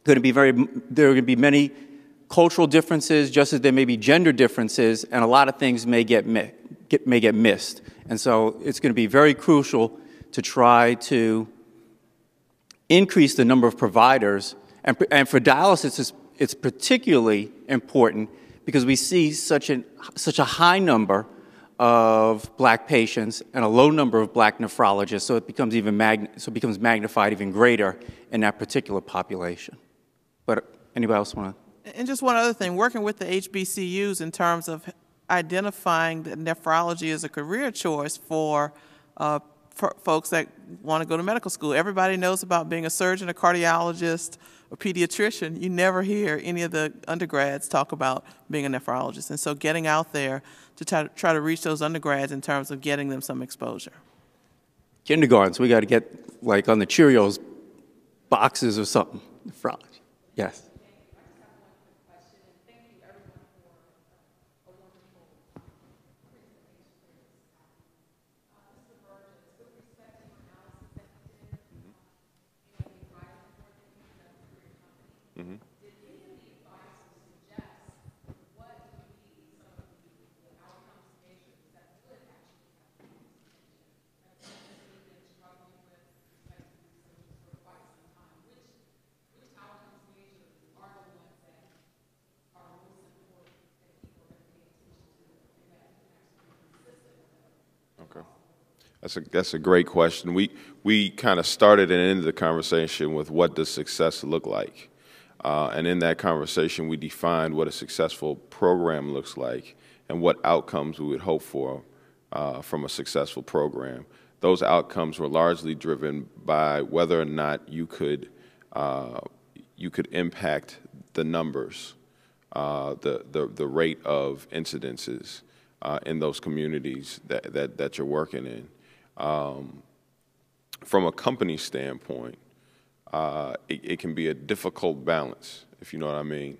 going to be many cultural differences, just as there may be gender differences, and a lot of things may get missed. And so it's going to be very crucial to try to increase the number of providers. And for dialysis, it's particularly important because we see such a high number of black patients and a low number of black nephrologists, so it becomes magnified even greater in that particular population. But anybody else want to? And just one other thing, working with the HBCUs in terms of identifying that nephrology as a career choice for folks that want to go to medical school. Everybody knows about being a surgeon, a cardiologist, a pediatrician. You never hear any of the undergrads talk about being a nephrologist. And so getting out there to try to reach those undergrads in terms of getting them some exposure. Kindergartens, we got to get like on the Cheerios boxes or something. Nephrology. Yes. That's a great question. We kind of started and ended the conversation with what does success look like, and in that conversation we defined what a successful program looks like and what outcomes we would hope for from a successful program. Those outcomes were largely driven by whether or not you could impact the numbers, the rate of incidences in those communities that you're working in. From a company standpoint, it can be a difficult balance, if you know what I mean.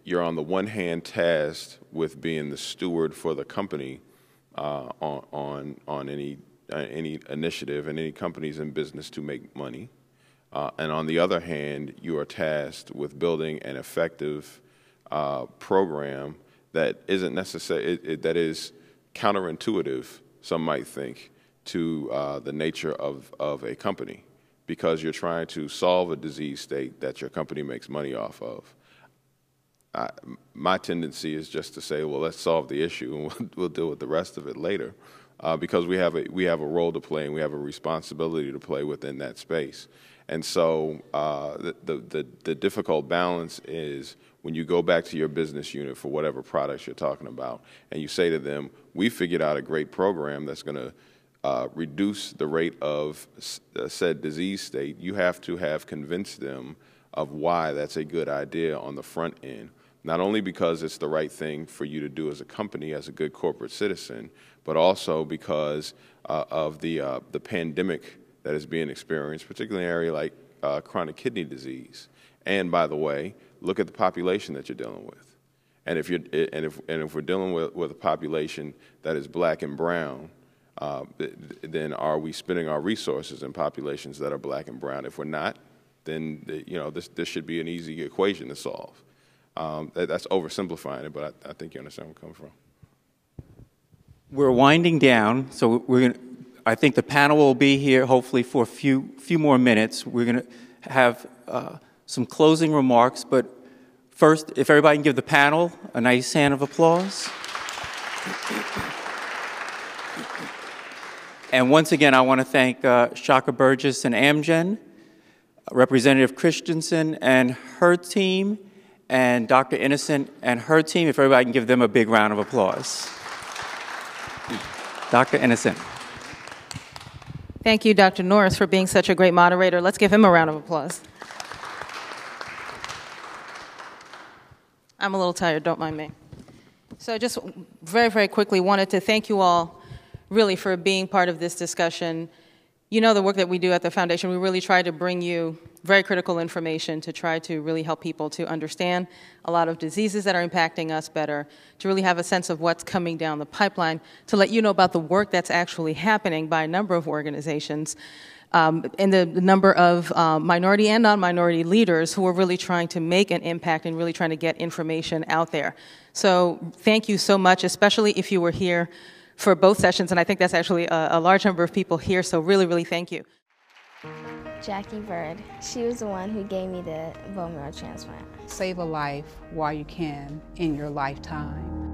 You're on the one hand tasked with being the steward for the company on any initiative, and any companies in business to make money. And on the other hand, you are tasked with building an effective program that isn't necessary, that is counterintuitive, some might think, to the nature of a company, because you're trying to solve a disease state that your company makes money off of. My tendency is just to say, well, let's solve the issue and we'll deal with the rest of it later, because we have a role to play and we have a responsibility to play within that space. And so the difficult balance is when you go back to your business unit for whatever products you're talking about, and you say to them, we figured out a great program that's going to reduce the rate of said disease state, you have to have convinced them of why that's a good idea on the front end. Not only because it's the right thing for you to do as a company, as a good corporate citizen, but also because of the pandemic that is being experienced, particularly in an area like chronic kidney disease. And by the way, look at the population that you're dealing with. And if we're dealing with a population that is black and brown, then are we spending our resources in populations that are black and brown? If we're not, then this should be an easy equation to solve. That's oversimplifying it, but I think you understand where I'm coming from. We're winding down, so I think the panel will be here hopefully for a few more minutes. We're going to have some closing remarks, but first, if everybody can give the panel a nice hand of applause. And once again, I want to thank Shaka Burgess and Amgen, Representative Christensen and her team, and Dr. Innocent and her team. If everybody can give them a big round of applause. Dr. Innocent. Thank you, Dr. Norris, for being such a great moderator. Let's give him a round of applause. I'm a little tired, don't mind me. So I just very, very quickly wanted to thank you all really for being part of this discussion. You know the work that we do at the Foundation, we really try to bring you very critical information to try to really help people to understand a lot of diseases that are impacting us better, to really have a sense of what's coming down the pipeline, to let you know about the work that's actually happening by a number of organizations, and the number of minority and non-minority leaders who are really trying to make an impact and really trying to get information out there. So thank you so much, especially if you were here for both sessions, and I think that's actually a large number of people here, so really, really thank you. Jackie Bird. She was the one who gave me the bone marrow transplant. Save a life while you can in your lifetime.